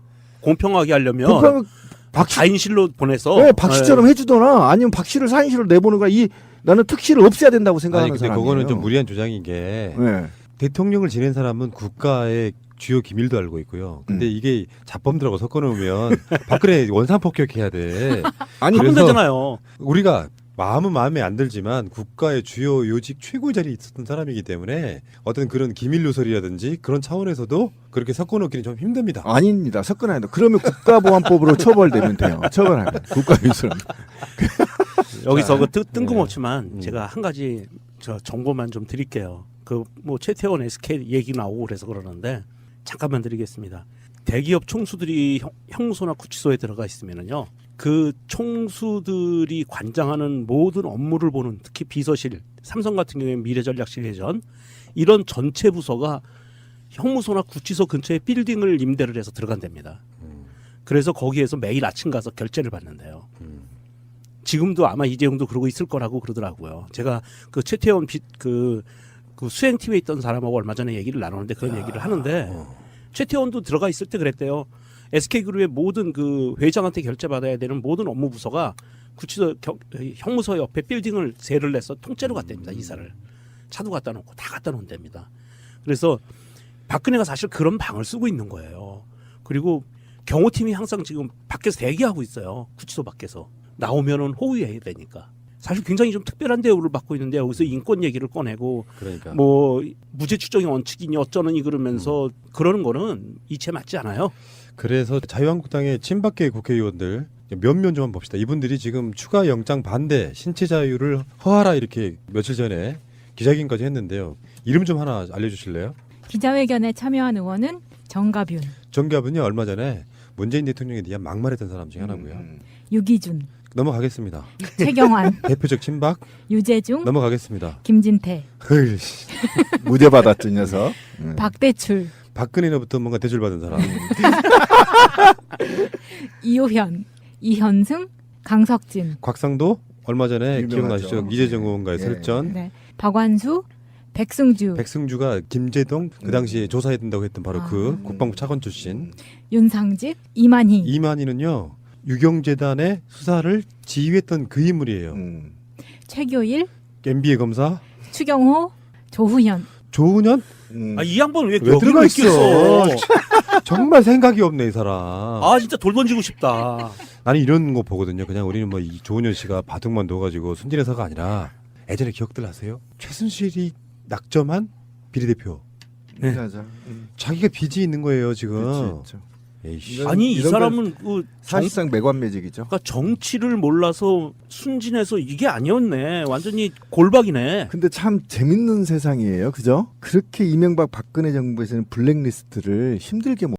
공평하게 하려면 4인실로 보내서 네, 박 씨처럼 해주거나 아니면 박 씨를 4인실로 내보는 거야. 나는 특실을 없애야 된다고 생각하는 사람이에요. 근데 그거는 좀 무리한 주장인 게 네. 대통령을 지낸 사람은 국가의 주요 기밀도 알고 있고요. 근데 이게 잡범들하고 섞어놓으면 박근혜 원산 폭격해야 돼. 아니 하면 되잖아요. 우리가 마음은 마음에 안 들지만 국가의 주요 요직 최고 자리에 있었던 사람이기 때문에 어떤 그런 기밀 누설이라든지 그런 차원에서도 그렇게 섞어놓기는 좀 힘듭니다. 아닙니다. 섞어놔야 돼. 그러면 국가보안법으로 처벌되면 돼요. 처벌하면 국가유술. 여기서 그 뜬금없지만 제가 한 가지 정보만 좀 드릴게요. 그 뭐 최태원 SK 얘기 나오고 그래서 그러는데 잠깐만 드리겠습니다. 대기업 총수들이 형무소나 구치소에 들어가 있으면은요. 그 총수들이 관장하는 모든 업무를 보는 특히 비서실, 삼성 같은 경우에 미래전략실 예전 이런 전체 부서가 형무소나 구치소 근처에 빌딩을 임대를 해서 들어간답니다. 그래서 거기에서 매일 아침 가서 결제를 받는데요. 지금도 아마 이재용도 그러고 있을 거라고 그러더라고요. 제가 그 최태원 그 수행팀에 있던 사람하고 얼마 전에 얘기를 나누는데 그런 얘기를 하는데 최태원도 들어가 있을 때 그랬대요. SK그룹의 모든 그 회장한테 결제받아야 되는 모든 업무 부서가 구치소 형무소 옆에 빌딩을 세를 내서 통째로 갔답니다. 이사를. 차도 갖다 놓고 다 갖다 놓는답니다. 그래서 박근혜가 사실 그런 방을 쓰고 있는 거예요. 그리고 경호팀이 항상 지금 밖에서 대기하고 있어요. 구치소 밖에서. 나오면은 호위해야 되니까. 사실 굉장히 좀 특별한 대우를 받고 있는데 여기서 인권 얘기를 꺼내고 그러니까. 뭐 무죄 추정의 원칙이니 어쩌느니 그러면서 그러는 거는 이체 맞지 않아요. 그래서 자유한국당의 친박계 국회의원들 면면 좀 한번 봅시다. 이분들이 지금 추가 영장 반대, 신체 자유를 허하라 이렇게 며칠 전에 기자회견까지 했는데요. 이름 좀 하나 알려주실래요? 기자회견에 참여한 의원은 정가균, 정갑은요 얼마 전에 문재인 대통령에 대한 막말했던 사람 중에 하나고요. 유기준, 넘어가겠습니다. 최경환, 대표적 친박 유재중, 넘어가겠습니다. 김진태, 무죄 받았죠, 이 녀석. 박대출, 박근혜로부터 뭔가 대출 받은 사람. 이호현, 이현승, 강석진, 곽상도 얼마 전에 유명하죠. 기억나시죠? 이재정 의원과의 예. 설전. 네. 박완수, 백승주, 백승주가 김재동 그 당시에 조사해야 된다고 했던 바로 그 국방부 차관 출신. 윤상직, 이만희, 이만희는요 유경재단의 수사를 지휘했던 그 인물이에요. 최교일, MB의 검사 추경호, 조훈현. 조은현? 이 양반 왜 왜 여기로 들어가 있어? 있겠어? 정말 생각이 없네 이 사람. 아 진짜 돌 던지고 싶다. 나는 이런 거 보거든요. 그냥 우리는 뭐 이 조은현 씨가 바둑만 둬가지고 순진해서가 아니라 예전에 기억들 하세요? 최순실이 낙점한 비례대표. 네. 맞아. 자기가 빚이 있는 거예요 지금. 그렇죠. 에이씨. 아니 이 이런 사람은 그 사실상 매관매직이죠. 그러니까 정치를 몰라서 순진해서 이게 아니었네. 완전히 골박이네. 근데 참 재밌는 세상이에요, 그죠? 그렇게 이명박 박근혜 정부에서는 블랙리스트를 힘들게